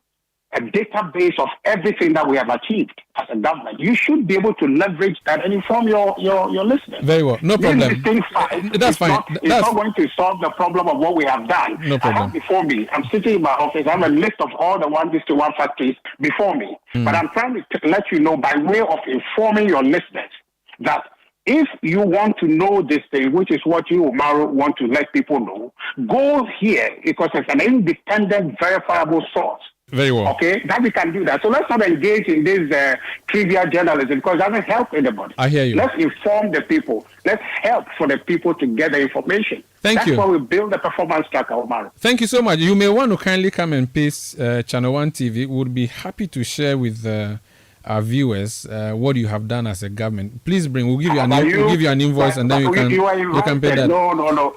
a database of everything that we have achieved as a government. You should be able to leverage that and inform your listeners. Very well, no problem. That's fine. It's not going to solve the problem of what we have done. No problem. I have before me, I'm sitting in my office, I have a list of all the 1:1 factories before me. But I'm trying to let you know by way of informing your listeners that if you want to know this thing, which is what you, Umaru, want to let people know, go here because it's an independent, verifiable source. Very well. Okay, that we can do that. So let's not engage in this trivial journalism because it doesn't help anybody. I hear you. Let's inform the people. Let's help for the people to get the information. That's why we build the performance tracker, Omar. Thank you so much. You may want to kindly come and paste Channel 1 TV. We'll be happy to share with our viewers what you have done as a government. Please bring. We'll give you an invoice, and then you can pay that. No.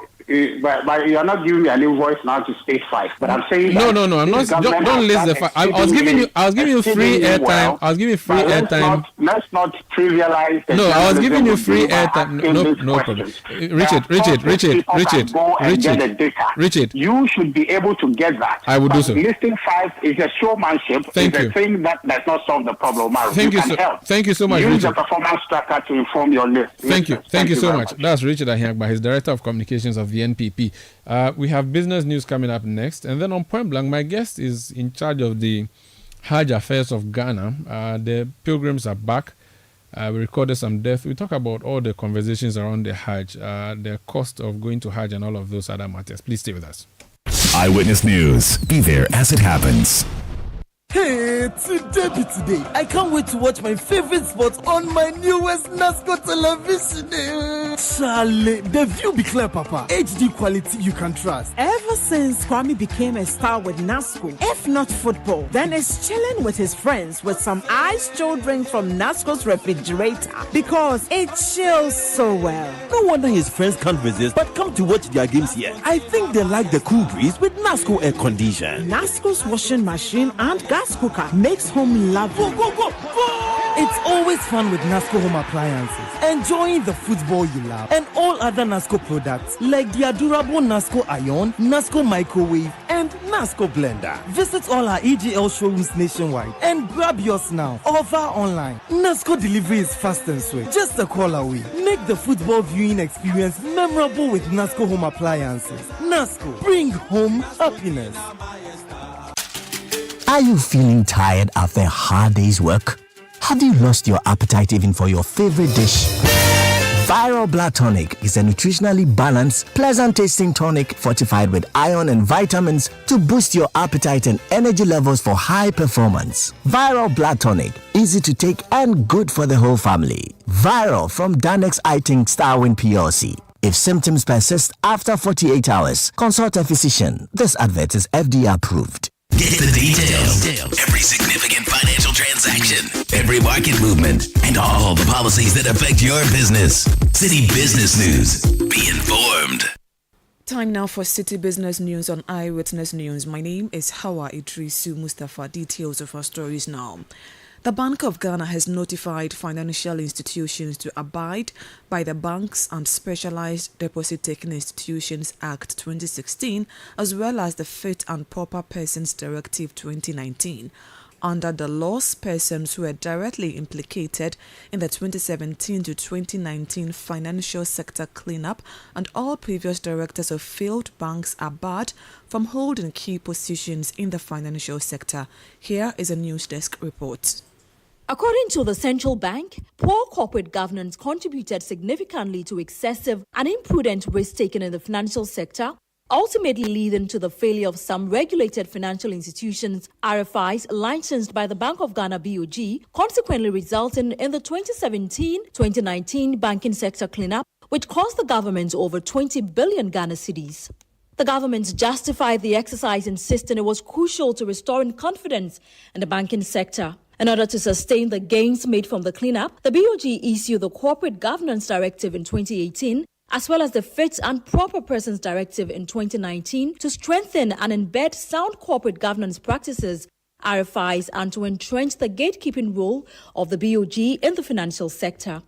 But you are not giving me an invoice now to state 5. But I'm saying no. I'm not. Don't list the 5. I was giving you free airtime. I was giving you free airtime. Let's not trivialize. No, I was giving you free airtime. No problem. Richard. You should be able to get that. I will do so. Listing 5 is a showmanship. Thank you. A thing that does not solve the problem. Thank you so much, Use Richard. the performance tracker to inform your list. Thank you so much. That's Richard Ahiagba, his Director of Communications of the NPP. We have business news coming up next, and then on Point Blank, my guest is in charge of the Hajj affairs of Ghana. The pilgrims are back. We recorded some death. We talk about all the conversations around the Hajj, the cost of going to Hajj, and all of those other matters. Please stay with us. Eyewitness News. Be there as it happens. Hey, today. I can't wait to watch my favorite sport on my newest NASCO television. Charlie, the view be clear, Papa. HD quality you can trust. Ever since Kwame became a star with NASCO, if not football, then it's chilling with his friends with some ice chilled drink from NASCO's refrigerator because it chills so well. No wonder his friends can't resist but come to watch their games here. I think they like the cool breeze with NASCO air condition. NASCO's washing machine and gas cooker makes home lovely. Go! It's always fun with NASCO home appliances. Enjoying the football you love and all other NASCO products like the adorable NASCO Ion, NASCO Microwave, and NASCO Blender. Visit all our EGL showrooms nationwide and grab yours now or via online. NASCO delivery is fast and swift, just a call away. Make the football viewing experience memorable with NASCO home appliances. NASCO, bring home happiness. Are you feeling tired after a hard day's work? Have you lost your appetite even for your favorite dish? Viral Blood Tonic is a nutritionally balanced, pleasant-tasting tonic fortified with iron and vitamins to boost your appetite and energy levels for high performance. Viral Blood Tonic, easy to take and good for the whole family. Viral from Danex Iting Starwin PLC. If symptoms persist after 48 hours, consult a physician. This advert is FDA approved. Get the details. Every significant financial transaction, every market movement, and all the policies that affect your business. City Business News. Be informed. Time now for City Business News on Eyewitness News. My name is Hawa Idrisu Mustafa. Details of our stories now. The Bank of Ghana has notified financial institutions to abide by the Banks and Specialized Deposit-Taking Institutions Act 2016 as well as the Fit and Proper Persons Directive 2019. Under the laws, persons who were directly implicated in the 2017 to 2019 financial sector cleanup and all previous directors of failed banks are barred from holding key positions in the financial sector. Here is a News Desk report. According to the central bank, poor corporate governance contributed significantly to excessive and imprudent risk-taking in the financial sector, ultimately leading to the failure of some regulated financial institutions, RFIs, licensed by the Bank of Ghana BOG, consequently resulting in the 2017-2019 banking sector cleanup, which cost the government over 20 billion Ghana cedis. The government justified the exercise, insisting it was crucial to restoring confidence in the banking sector. In order to sustain the gains made from the cleanup, the BOG issued the Corporate Governance Directive in 2018, as well as the Fit and Proper Persons Directive in 2019 to strengthen and embed sound corporate governance practices, RFIs, and to entrench the gatekeeping role of the BOG in the financial sector.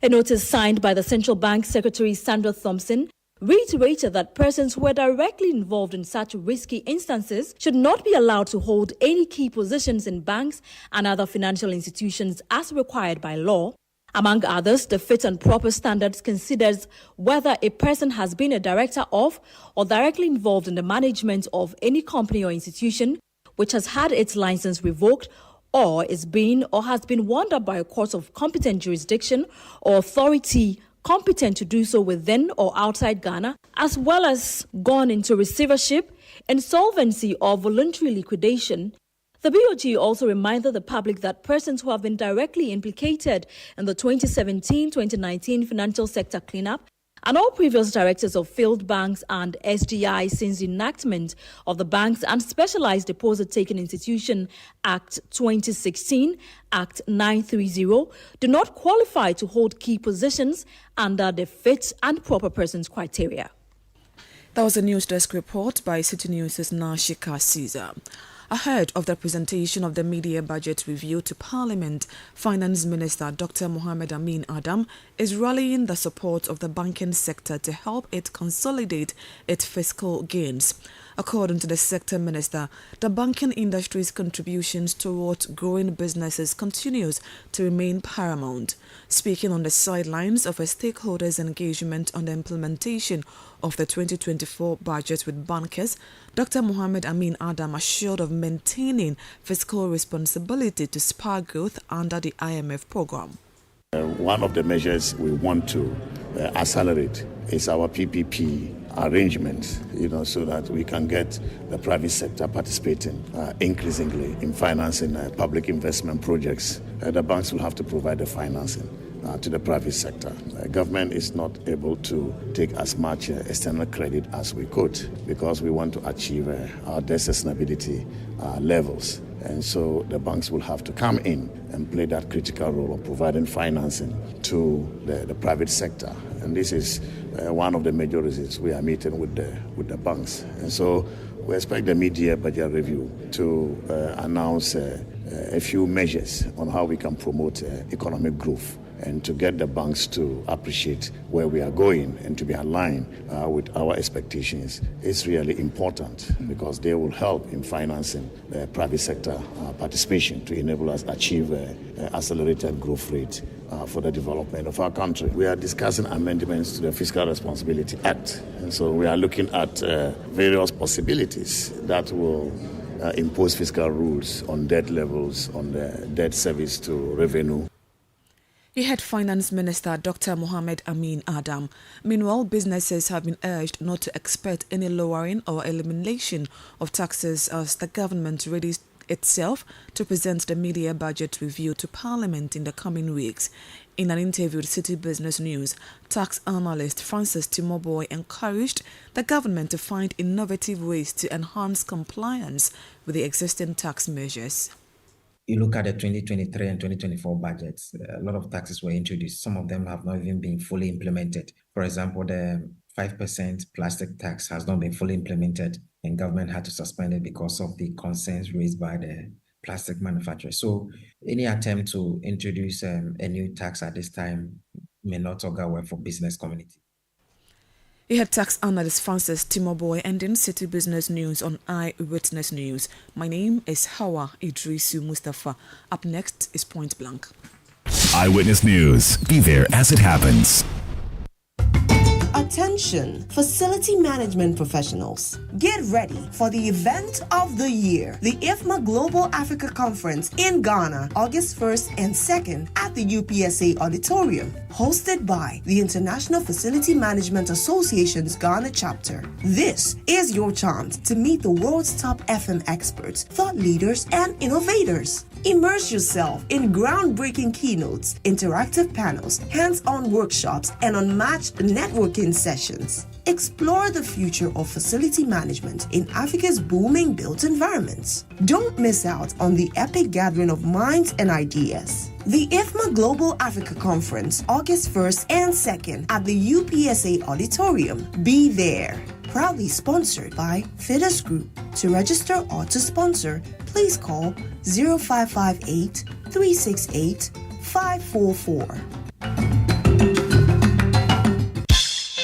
A notice signed by the Central Bank Secretary Sandra Thompson reiterated that persons who were directly involved in such risky instances should not be allowed to hold any key positions in banks and other financial institutions as required by law. Among others, the Fit and Proper Standards considers whether a person has been a director of or directly involved in the management of any company or institution which has had its license revoked or is being or has been warned up by a court of competent jurisdiction or authority competent to do so within or outside Ghana, as well as gone into receivership, insolvency, or voluntary liquidation. The BOG also reminded the public that persons who have been directly implicated in the 2017-2019 financial sector cleanup and all previous directors of failed banks and SDI since the enactment of the Banks and Specialized Deposit Taking Institution Act 2016, Act 930, do not qualify to hold key positions under the Fit and Proper Persons criteria. That was a News Desk report by Citi News' Nashika Caesar. Ahead of the presentation of the media budget review to Parliament, Finance Minister Dr. Mohamed Amin Adam is rallying the support of the banking sector to help it consolidate its fiscal gains. According to the sector minister, the banking industry's contributions towards growing businesses continues to remain paramount. Speaking on the sidelines of a stakeholders' engagement on the implementation of the 2024 budget with bankers, Dr. Mohamed Amin Adam assured of maintaining fiscal responsibility to spur growth under the IMF program. One of the measures we want to accelerate is our PPP arrangement, so that we can get the private sector participating increasingly in financing public investment projects. The banks will have to provide the financing to the private sector. Government is not able to take as much external credit as we could because we want to achieve our debt sustainability levels. And so the banks will have to come in and play that critical role of providing financing to the private sector. And this is one of the major reasons we are meeting with the banks. And so we expect the mid-year budget review to announce a few measures on how we can promote economic growth and to get the banks to appreciate where we are going and to be aligned with our expectations is really important because they will help in financing the private sector participation to enable us to achieve accelerated growth rate for the development of our country. We are discussing amendments to the Fiscal Responsibility Act, and so we are looking at various possibilities that will impose fiscal rules on debt levels, on the debt service to revenue. He had Finance Minister Dr. Mohamed Amin Adam. Meanwhile, businesses have been urged not to expect any lowering or elimination of taxes as the government readies itself to present the media budget review to Parliament in the coming weeks. In an interview with Citi Business News, tax analyst Francis Timoboy encouraged the government to find innovative ways to enhance compliance with the existing tax measures. You look at the 2023 and 2024 budgets, a lot of taxes were introduced. Some of them have not even been fully implemented. For example, the 5% plastic tax has not been fully implemented, and government had to suspend it because of the concerns raised by the plastic manufacturers. So any attempt to introduce a new tax at this time may not augur well for business community. He had tax analyst Francis Timoboy ending Citi Business News on Eyewitness News. My name is Hawa Idrisu Mustafa. Up next is Point Blank. Eyewitness News. Be there as it happens. At Attention, facility management professionals. Get ready for the event of the year, the IFMA Global Africa Conference in Ghana, August 1st and 2nd at the UPSA Auditorium, hosted by the International Facility Management Association's Ghana chapter. This is your chance to meet the world's top FM experts, thought leaders, and innovators. Immerse yourself in groundbreaking keynotes, interactive panels, hands-on workshops, and unmatched networking sessions. Explore the future of facility management in Africa's booming built environments. Don't miss out on the epic gathering of minds and ideas. The IFMA Global Africa Conference, August 1st and 2nd at the UPSA Auditorium. Be there. Proudly sponsored by Fides Group. To register or to sponsor, please call 0558 368 544.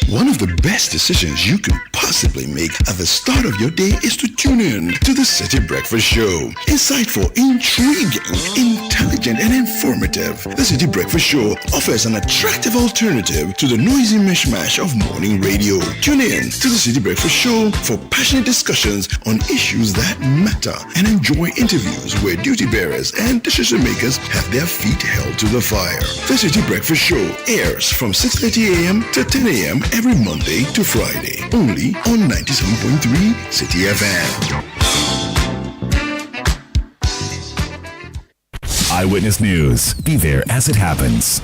One of the best decisions you can possibly make at the start of your day is to tune in to the City Breakfast Show. Insightful, intriguing, intelligent, and informative. The City Breakfast Show offers an attractive alternative to the noisy mishmash of morning radio. Tune in to the City Breakfast Show for passionate discussions on issues that matter and enjoy interviews where duty bearers and decision makers have their feet held to the fire. The City Breakfast Show airs from 6:30 a.m. to 10 a.m. every Monday to Friday, only on 97.3 Citi FM. Eyewitness News. Be there as it happens.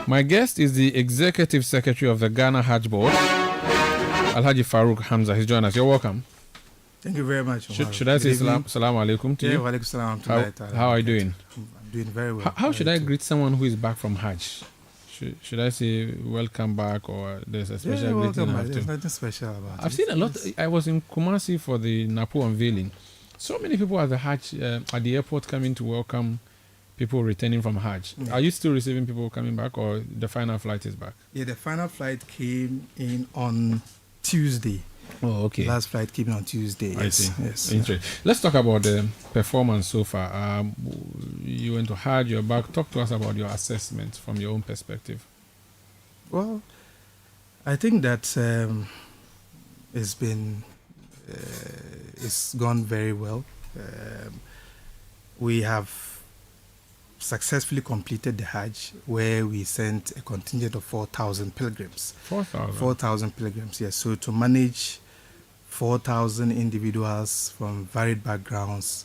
My guest is the Executive Secretary of the Ghana Hajj Board, Alhaji Farouk Hamza. He's joined us. You're welcome. Thank you very much. Should I say salam alaikum to you? Wa alaikum salam. How are you doing? I'm doing very well. How should I greet someone who is back from Hajj? Should I say welcome back, or there's a special greeting? There's nothing special about it. I've seen a lot. I was in Kumasi for the Napo unveiling. So many people at the Hajj, at the airport, coming to welcome people returning from Hajj. Yeah. Are you still receiving people coming back, or the final flight is back? Yeah, the final flight came in on Tuesday. Oh, okay. Last flight came in on Tuesday. I see. Yes. Interesting. Let's talk about the performance so far. You went to Hajj, you're back. Talk to us about your assessment from your own perspective. Well, I think that it's gone very well. We have successfully completed the Hajj, where we sent a contingent of 4,000 pilgrims. 4,000? 4,000 pilgrims, yes. So to manage 4,000 individuals from varied backgrounds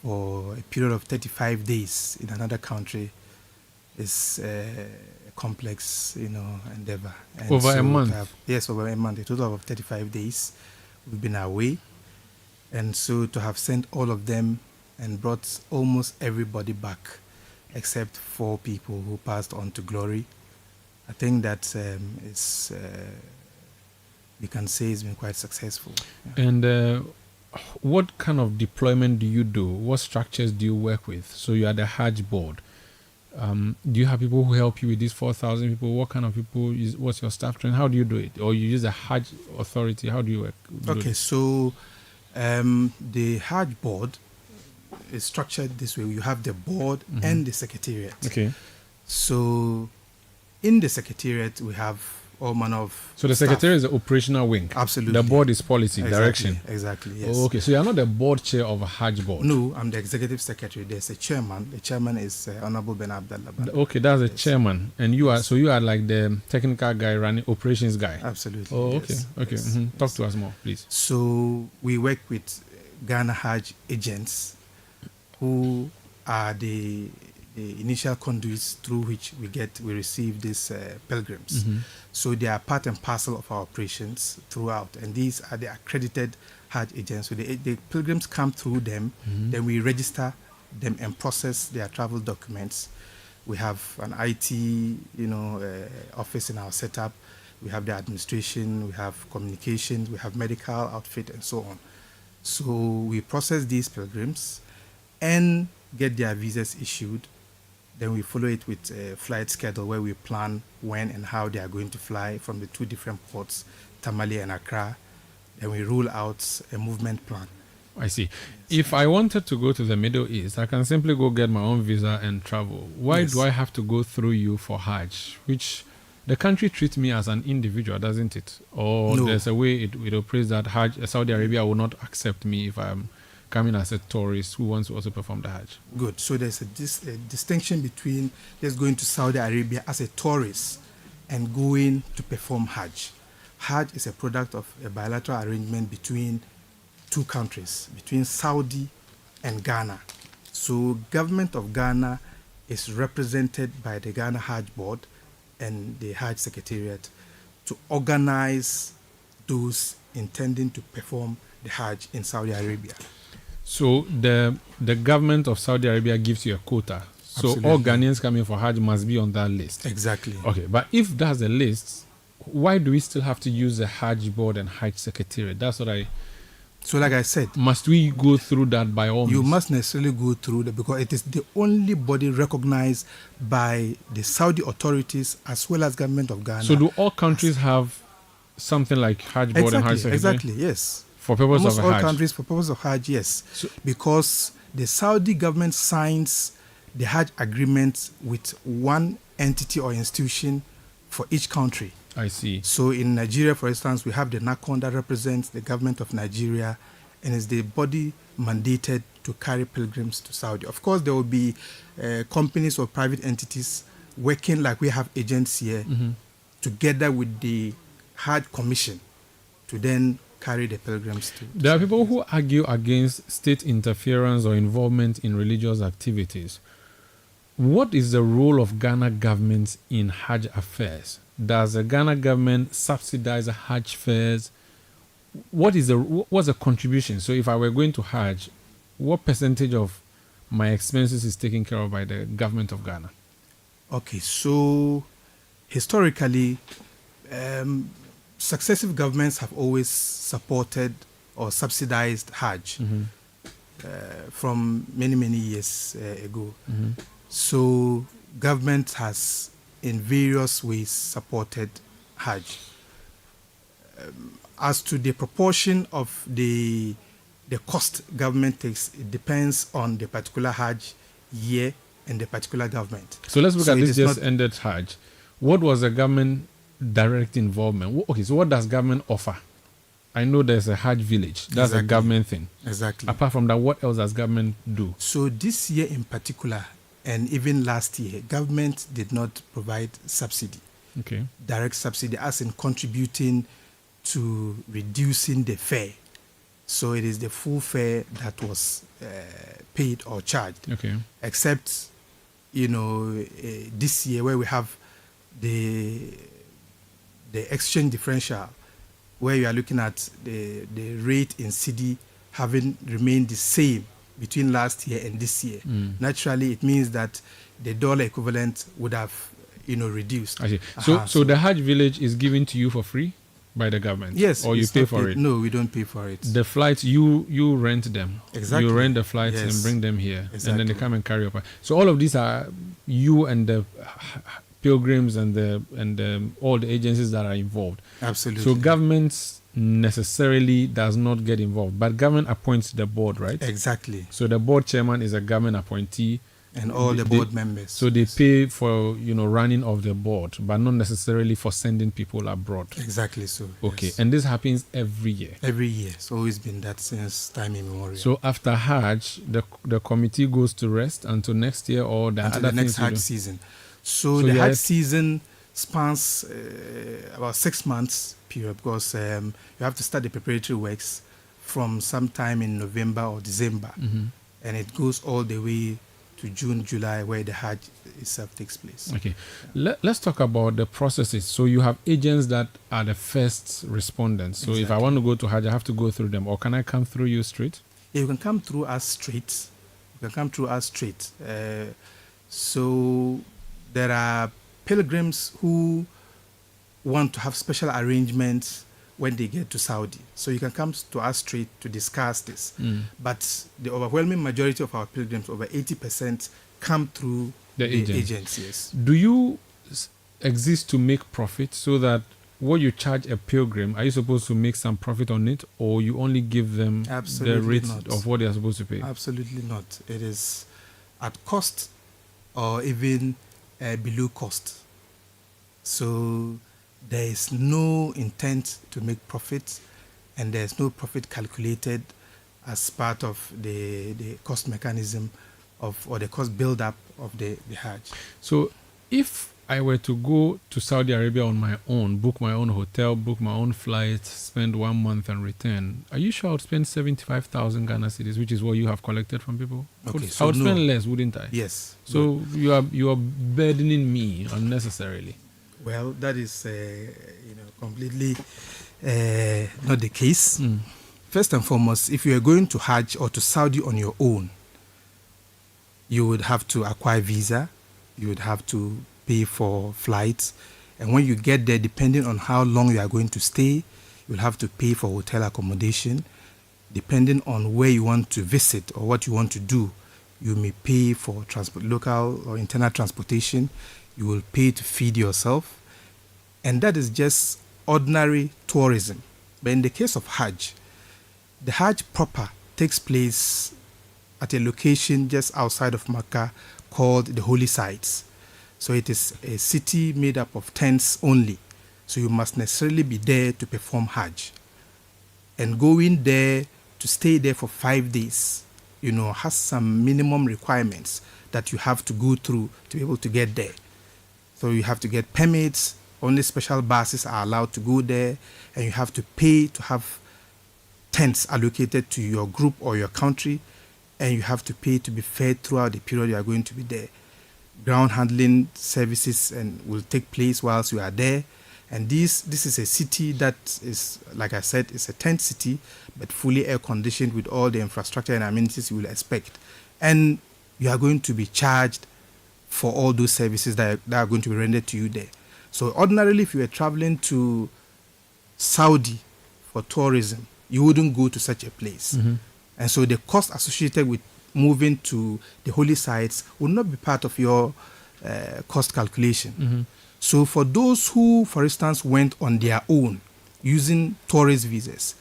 for a period of 35 days in another country is a complex, endeavor. And over a month? Yes, over a month. A total of 35 days. We've been away. And so to have sent all of them and brought almost everybody back, except 4 people who passed on to glory. I think that we can say it's been quite successful. Yeah. And what kind of deployment do you do? What structures do you work with? So you are the Hajj board. Do you have people who help you with these 4,000 people? What kind of people? What's your staff training? How do you do it? Or you use a Hajj authority? How do you work? Okay, so the Hajj board is structured this way. You have the board and the secretariat. Okay. So in the secretariat, we have all manner of So the secretariat is the operational wing. Absolutely. The board is policy, direction. Exactly, yes. Oh, okay, so you are not the board chair of a Hajj board? No, I'm the executive secretary. There's a chairman. The chairman is Honorable Ben Abdallah. Okay, that's the chairman. And you are like the technical guy, running operations guy? Absolutely. Oh, yes. Okay. Yes. Mm-hmm. Talk to us more, please. So we work with Ghana Hajj agents, who are the initial conduits through which we receive these pilgrims. So they are part and parcel of our operations throughout, and these are the accredited Hajj agents. So the pilgrims come through them, then we register them and process their travel documents. We have an IT, office in our setup. We have the administration, we have communications, we have medical outfit, and so on. So we process these pilgrims and get their visas issued. Then we follow it with a flight schedule where we plan when and how they are going to fly from the two different ports, Tamale and Accra. Then we rule out a movement plan. I see. If I wanted to go to the Middle East, I can simply go get my own visa and travel. Why do I have to go through you for Hajj? Which the country treats me as an individual, doesn't it? Or there's a way it operates that Hajj, Saudi Arabia will not accept me if I'm coming as a tourist who wants to also perform the Hajj. Good. So there's a distinction between just going to Saudi Arabia as a tourist and going to perform Hajj. Hajj is a product of a bilateral arrangement between two countries, between Saudi and Ghana. So government of Ghana is represented by the Ghana Hajj Board and the Hajj Secretariat to organize those intending to perform the Hajj in Saudi Arabia. So the government of Saudi Arabia gives you a quota. So Absolutely. all Ghanaians coming for Hajj must be on that list. Exactly. Okay, but if that's the list, why do we still have to use the Hajj Board and Hajj Secretariat? That's what So like I said, must we go through that by all means? You must necessarily go through that because it is the only body recognized by the Saudi authorities as well as government of Ghana. So do all countries have something like Hajj Board and Hajj Secretariat? Exactly, yes. For purpose Almost of all Hajj? countries for purpose of Hajj, yes. Because the Saudi government signs the Hajj agreement with one entity or institution for each country. I see. So in Nigeria, for instance, we have the NACON that represents the government of Nigeria and is the body mandated to carry pilgrims to Saudi. Of course, there will be companies or private entities working like we have agents here together with the Hajj Commission to then carry the pilgrims to There are people who argue against state interference or involvement in religious activities. What is the role of Ghana government in Hajj affairs? Does the Ghana government subsidize Hajj fares? What's the contribution? So if I were going to Hajj, what percentage of my expenses is taken care of by the government of Ghana? Okay, so historically, successive governments have always supported or subsidized Hajj from many, many years ago. So government has in various ways supported Hajj. As to the proportion of the cost government takes, it depends on the particular Hajj year and the particular government. So let's look at this just ended Hajj. What was the government direct involvement? Okay, so what does government offer? I know there's a Hajj village. That's a government thing. Exactly. Apart from that, what else does government do? So this year in particular, and even last year, government did not provide subsidy. Okay. Direct subsidy, as in contributing to reducing the fare. So it is the full fare that was paid or charged. Okay. Except, this year where we have the exchange differential, where you are looking at the rate in cedi having remained the same between last year and this year. Naturally, it means that the dollar equivalent would have, reduced. I see. So the Hajj village is given to you for free by the government? Yes. Or you pay for it? No, we don't pay for it. The flights, you rent them. Exactly. You rent the flights and bring them here. Exactly. And then they come and carry up. So all of these are you and the pilgrims and all the agencies that are involved. Absolutely. So government necessarily does not get involved, but government appoints the board, right? Exactly. So the board chairman is a government appointee. And all the board members. So they pay for, running of the board, but not necessarily for sending people abroad. Exactly so. Okay. Yes. And this happens every year? Every year. It's always been that since time immemorial. So after Hajj, the committee goes to rest until next year or until the next Hajj season. So the Hajj season spans about 6 months period because you have to start the preparatory works from sometime in November or December. And it goes all the way to June, July, where the Hajj itself takes place. Okay. Let's talk about the processes. So you have agents that are the first respondents. So if I want to go to Hajj, I have to go through them. Or can I come through you straight? Yeah, you can come through us straight. So there are pilgrims who want to have special arrangements when they get to Saudi. So you can come to us straight to discuss this. But the overwhelming majority of our pilgrims, over 80%, come through the agents. Yes. Do you exist to make profit, so that what you charge a pilgrim, are you supposed to make some profit on it, or you only give them the rate of what they are supposed to pay? Absolutely not. It is at cost or even below cost. So there is no intent to make profit, and there is no profit calculated as part of the cost mechanism or the cost build-up of the Hajj. So if I were to go to Saudi Arabia on my own, book my own hotel, book my own flight, spend 1 month and return, are you sure I would spend 75,000 Ghana cedis, which is what you have collected from people? Okay, I would spend less, wouldn't I? Yes. So you are burdening me unnecessarily. Well, that is completely not the case. First and foremost, if you are going to Hajj or to Saudi on your own, you would have to acquire visa, you would have to pay for flights, and when you get there, depending on how long you are going to stay, you'll have to pay for hotel accommodation. Depending on where you want to visit or what you want to do, you may pay for local or internal transportation. You will pay to feed yourself, and that is just ordinary tourism. But in the case of Hajj, the Hajj proper takes place at a location just outside of Mecca called the Holy Sites. So it is a city made up of tents only. So you must necessarily be there to perform Hajj. And going there to stay there for 5 days, has some minimum requirements that you have to go through to be able to get there. So you have to get permits, only special buses are allowed to go there, and you have to pay to have tents allocated to your group or your country, and you have to pay to be fed throughout the period you are going to be there. Ground handling services will take place whilst you are there. And this is a city that is, like I said, it's a tent city, but fully air conditioned with all the infrastructure and amenities you will expect. And you are going to be charged for all those services that are going to be rendered to you there. So ordinarily, if you were traveling to Saudi for tourism, you wouldn't go to such a place. And so the cost associated with moving to the holy sites will not be part of your cost calculation. So for those who, for instance, went on their own using tourist visas,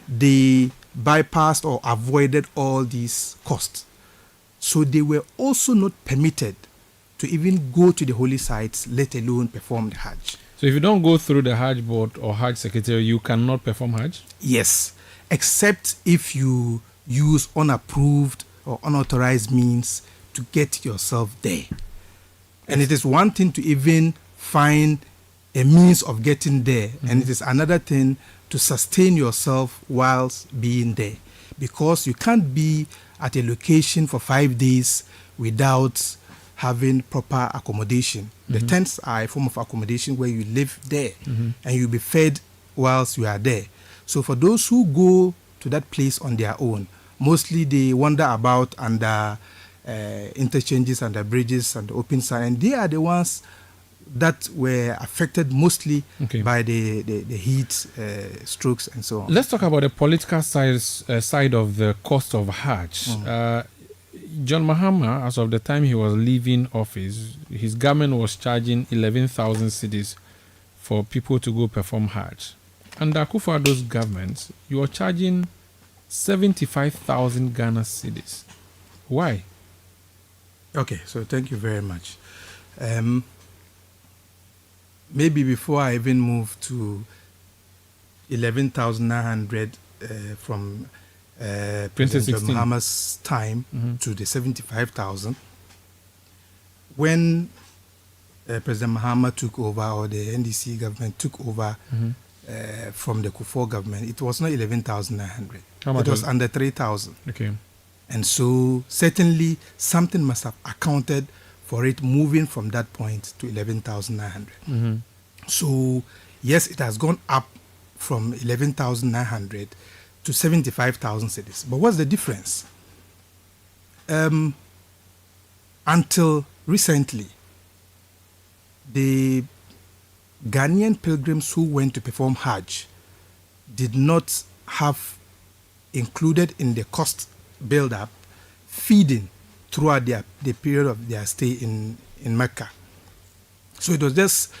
they bypassed or avoided all these costs. So they were also not permitted to even go to the holy sites, let alone perform the Hajj. So if you don't go through the Hajj board or Hajj secretary, you cannot perform Hajj? Yes, except if you use unapproved or unauthorized means to get yourself there. And it is one thing to even find a means of getting there, and it is another thing to sustain yourself whilst being there, because you can't be at a location for 5 days without having proper accommodation. The tents are a form of accommodation where you live there and you'll be fed whilst you are there. So for those who go to that place on their own, mostly they wander about under interchanges, under bridges, and open sand, and they are the ones that were affected mostly by the heat strokes and so on. Let's talk about the political side of the cost of Hajj. John Mahama, as of the time he was leaving office, his government was charging 11,000 cedis for people to go perform Hajj. Under Akufo-Addo's government, you are charging 75,000 Ghana cedis. Why? Okay, so thank you very much. Maybe before I even move to 11,900 from President Mahama's time to the 75,000, when President Mahama took over, or the NDC government took over from the Kufuor government, it was not 11,900. It was under 3,000. Okay. And so certainly something must have accounted for it moving from that point to 11,900. Mm-hmm. So yes, it has gone up from 11,900 to 75,000 cedis. But what's the difference? Until recently, the Ghanaian pilgrims who went to perform Hajj did not have included in the cost build-up feeding throughout the period of their stay in Mecca. So it was just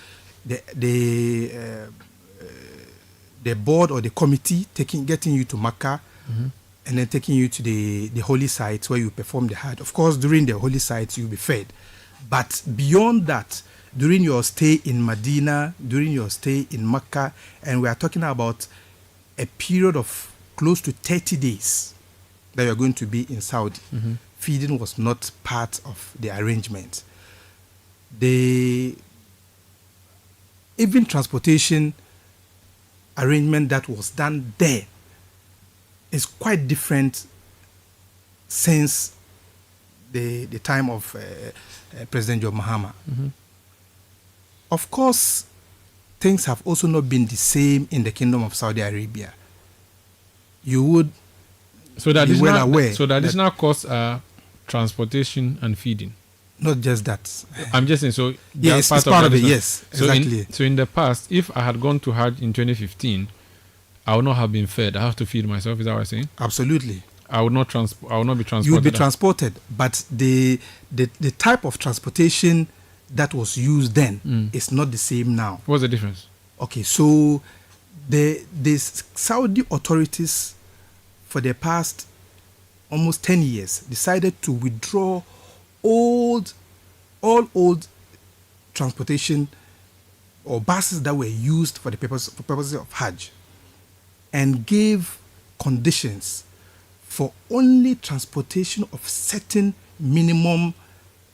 the board or the committee getting you to Mecca, Mm-hmm. and then taking you to the holy sites where you perform the Hajj. Of course, during the holy sites, you'll be fed. But beyond that, during your stay in Medina, during your stay in Mecca, and we are talking about a period of close to 30 days that you're going to be in Saudi, Mm-hmm. feeding was not part of the arrangement. The even transportation arrangement that was done there is quite different since the time of President John Mahama. Mm-hmm. Of course, things have also not been the same in the Kingdom of Saudi Arabia. You would So the be additional, well aware so the that- additional costs are transportation and feeding. Not just that. I'm just saying, so Yeah, that's it's part of it, additional- yes, exactly. So in the past, if I had gone to Hajj in 2015, I would not have been fed. I have to feed myself. Is that what I'm saying? Absolutely. I would not I would not be transported. You would be transported, but the type of transportation that was used then is not the same now. What's the difference? Okay, so the Saudi authorities for the past almost 10 years decided to withdraw all old transportation or buses that were used for purposes of Hajj, and gave conditions for only transportation of certain minimum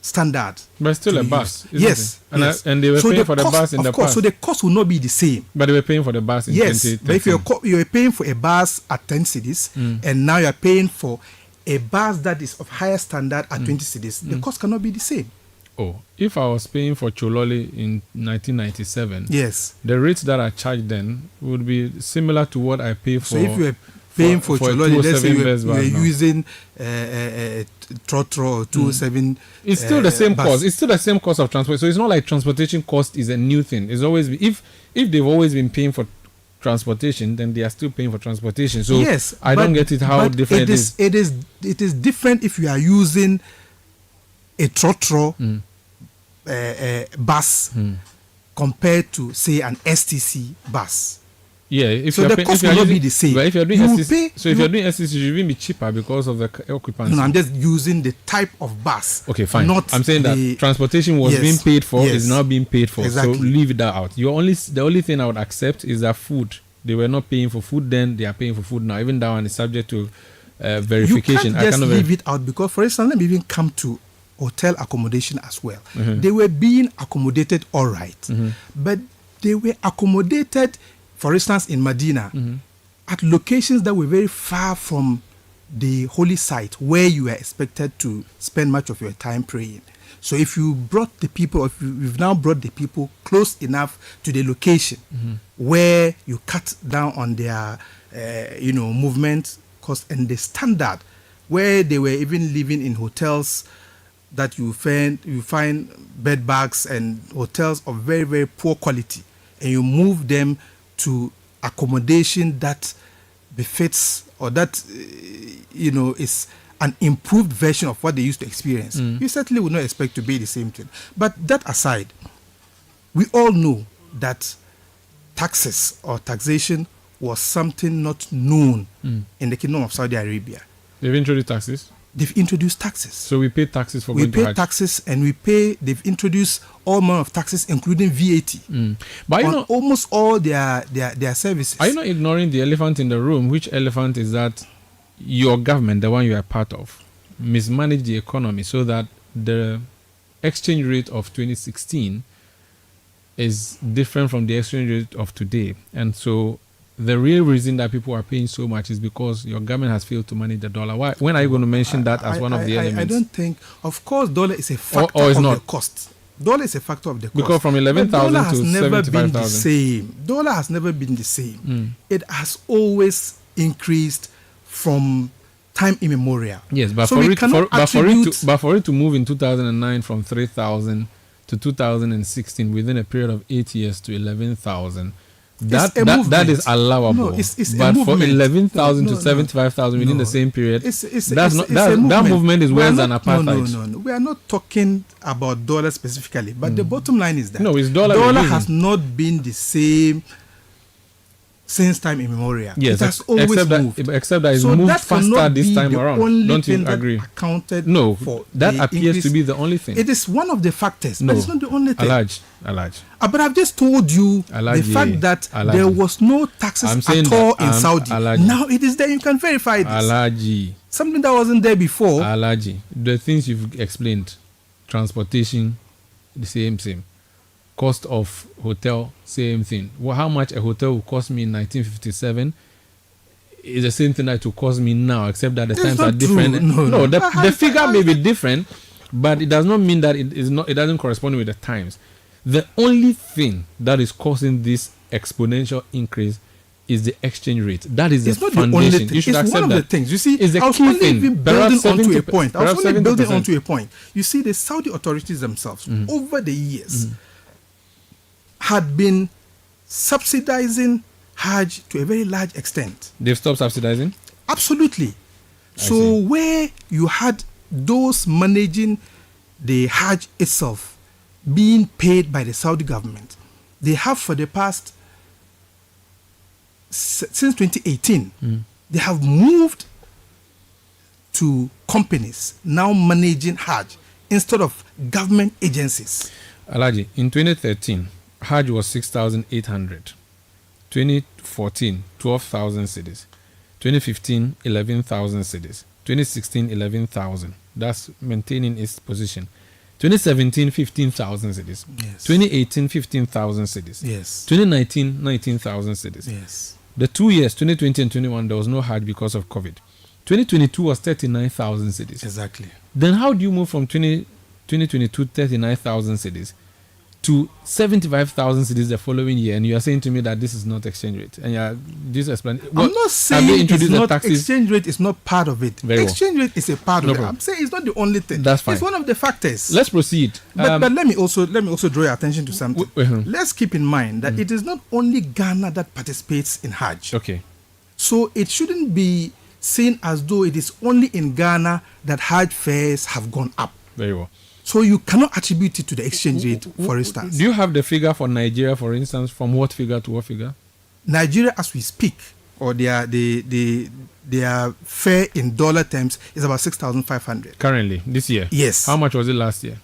standards. But still to a be bus, used. isn't Yes, it? And yes. and they were So paying the for the cost, bus in of the course, past. so the cost will not be the same. But they were paying for the bus in Yes, 2013. but if you're paying for a bus at 10 cities, and now you're paying for a bus that is of higher standard at 20 cities, the cost cannot be the same. Oh, if I was paying for Chololi in 1997, Yes. the rates that I charged then would be similar to what I pay for. So if you are paying for a Chololi, let's say 207 you bus are bus now. using Trotro or 207. It's still the same bus. cost. It's still the same cost of transport. So it's not like transportation cost is a new thing. It's always if they've always been paying for transportation, then they are still paying for transportation. So yes, I don't but- get it how but different it is different if you are using a Trotro bus compared to say an STC bus. Yeah, if So you're the paying, cost if you're will not be using- the same. But if you're doing You will STC, pay- so if you- you're doing STC, it should even be cheaper because of the occupancy. No, I'm just using the type of bus. Okay, fine. Not I'm saying the- that transportation was Yes, being paid for yes. is now being paid for. Exactly. So leave that out. The only thing I would accept is that food. They were not paying for food then. They are paying for food now. Even that one is subject to verification. You can't just leave it out because, for instance, let me even come to hotel accommodation as well. Mhm. They were being accommodated all right, Mhm. but they were accommodated, for instance, in Medina, at locations that were very far from the holy site where you are expected to spend much of your time praying. So if you brought the people, or if you've now brought the people close enough to the location where you cut down on their, movement cost and the standard, where they were even living in hotels that you find bed bugs and hotels of very, very poor quality, and you move them to accommodation that befits or that is an improved version of what they used to experience. You certainly would not expect to be the same thing. But that aside, we all know that taxes or taxation was something not known in the Kingdom of Saudi Arabia. They've introduced taxes. They've introduced taxes. So we pay taxes for We going to pay Hajj. taxes, and they've introduced all manner of taxes, including VAT, But you on know, almost all their services. are you not ignoring the elephant in the room? Which elephant is that? Your government, the one you are part of, mismanaged the economy so that the exchange rate of 2016 is different from the exchange rate of today. And so the real reason that people are paying so much is because your government has failed to manage the dollar. Why? When are you going to mention that as one of the elements? I don't think. Of course, dollar is a factor of the cost. Dollar is a factor of the cost. Because from 11,000 to 75,000. Dollar has never been the same. It has always increased from time immemorial. Yes, but so for it to move in 2009 from 3,000 to 2016 within a period of 8 years to 11,000, that is allowable. No, it's but a for 11,000 to 75,000 within the same period, that movement is worse than apartheid. No. We are not talking about dollar specifically, but the bottom line is that it's dollar has not been the same since time immemorial. Yes, it has always moved. Except that it's moved faster this time around. Don't you agree? No, for that appears to be the only thing. It is one of the factors, but it's not the only thing. Alaj. But I've just told you the fact that there was no taxes at all in Saudi. Now it is there. You can verify this. Alaji. Something that wasn't there before. Alaji. The things you've explained, transportation, the same. Cost of hotel, same thing. Well, how much a hotel would cost me in 1957 is the same thing that it will cost me now, except that the times are different. No, the figure may be different, but it does not mean that it doesn't correspond with the times. The only thing that is causing this exponential increase is the exchange rate. That is the foundation. You should accept one of the things. You see, it's I was only building onto a point. You see, the Saudi authorities themselves, over the years, had been subsidizing Hajj to a very large extent. They've stopped subsidizing? Absolutely. So where you had those managing the Hajj itself being paid by the Saudi government, they have for the past, since 2018, they have moved to companies now managing Hajj instead of government agencies. Alaji, in 2013, Hajj was 6,800. 2014, 12,000 cedis. 2015, 11,000 cedis. 2016, 11,000. That's maintaining its position. 2017, 15,000 cedis. Yes. 2018, 15,000 cedis. Yes. 2019, 19,000 cedis. Yes. The 2 years, 2020 and 21, there was no Hajj because of COVID. 2022 was 39,000 cedis. Exactly. Then how do you move from 2022, 39,000 cedis to 75,000 cedis the following year, and you are saying to me that this is not exchange rate? And I'm not saying exchange rate is not part of it. Exchange rate is a part of it. I'm saying it's not the only thing. That's fine. It's one of the factors. Let's proceed. But let me also draw your attention to something. Let's keep in mind that it is not only Ghana that participates in Hajj. Okay. So it shouldn't be seen as though it is only in Ghana that Hajj fares have gone up. Very well. So you cannot attribute it to the exchange rate, for instance. Do you have the figure for Nigeria, for instance, from what figure to what figure? Nigeria, as we speak, or their fare in dollar terms is about 6,500. Currently, this year? Yes. How much was it last year?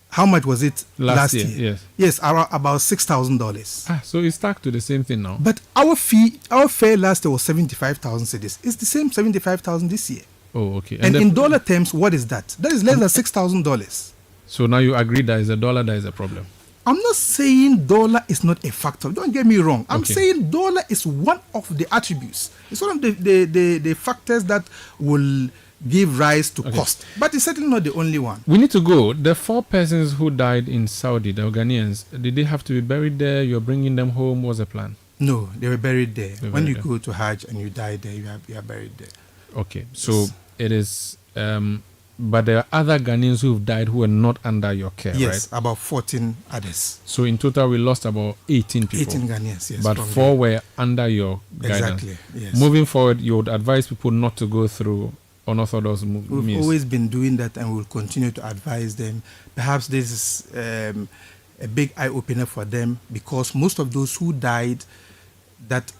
How much was it last year? Yes. Yes, about $6,000. So it's stuck to the same thing now. But our fare last year was 75,000 cedis. It's the same 75,000 this year. Oh, okay. And in dollar terms, what is that? That is less than $6,000. So now you agree that is a dollar that is a problem? I'm not saying dollar is not a factor. Don't get me wrong. I'm saying dollar is one of the attributes. It's one of the factors that will give rise to cost. But it's certainly not the only one. We need to go. The 4 persons who died in Saudi, the Ghanaians, did they have to be buried there? You're bringing them home? What's the plan? No, they were buried there. When you go to Hajj and you die there, you are buried there. Okay, so it is, but there are other Ghanaians who've died who were not under your care, right? Yes, about 14 others. So in total, we lost about 18 people. 18 Ghanaians, yes. But 4 were under your guidance. Exactly, yes. Moving forward, you would advise people not to go through unorthodox means. We've always been doing that, and we'll continue to advise them. Perhaps this is a big eye-opener for them, because most of those who died that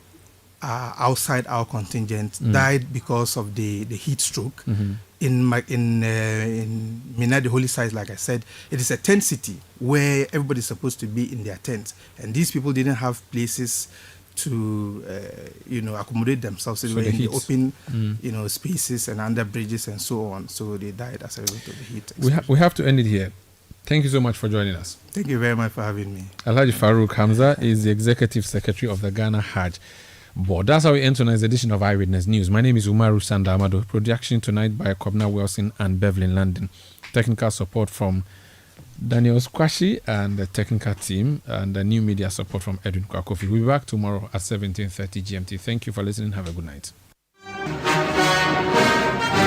are outside our contingent died because of the heat stroke. In Mina, the holy site, like I said, it is a tent city where everybody's supposed to be in their tents, and these people didn't have places to accommodate themselves. So they were in the open spaces and under bridges and so on. So they died as a result of the heat. We have to end it here. Thank you so much for joining us. Thank you very much for having me. Alhaji Farouk Hamza is the Executive Secretary of the Ghana Hajj Board. That's how we end tonight's edition of Eyewitness News. My name is Umaru Sanda Amado. Production tonight by Kobna Wilson and Beverly London. Technical support from Daniel Squashi and the technical team, and the new media support from Edwin Kwakofi. We'll be back tomorrow at 17:30 GMT. Thank you for listening. Have a good night.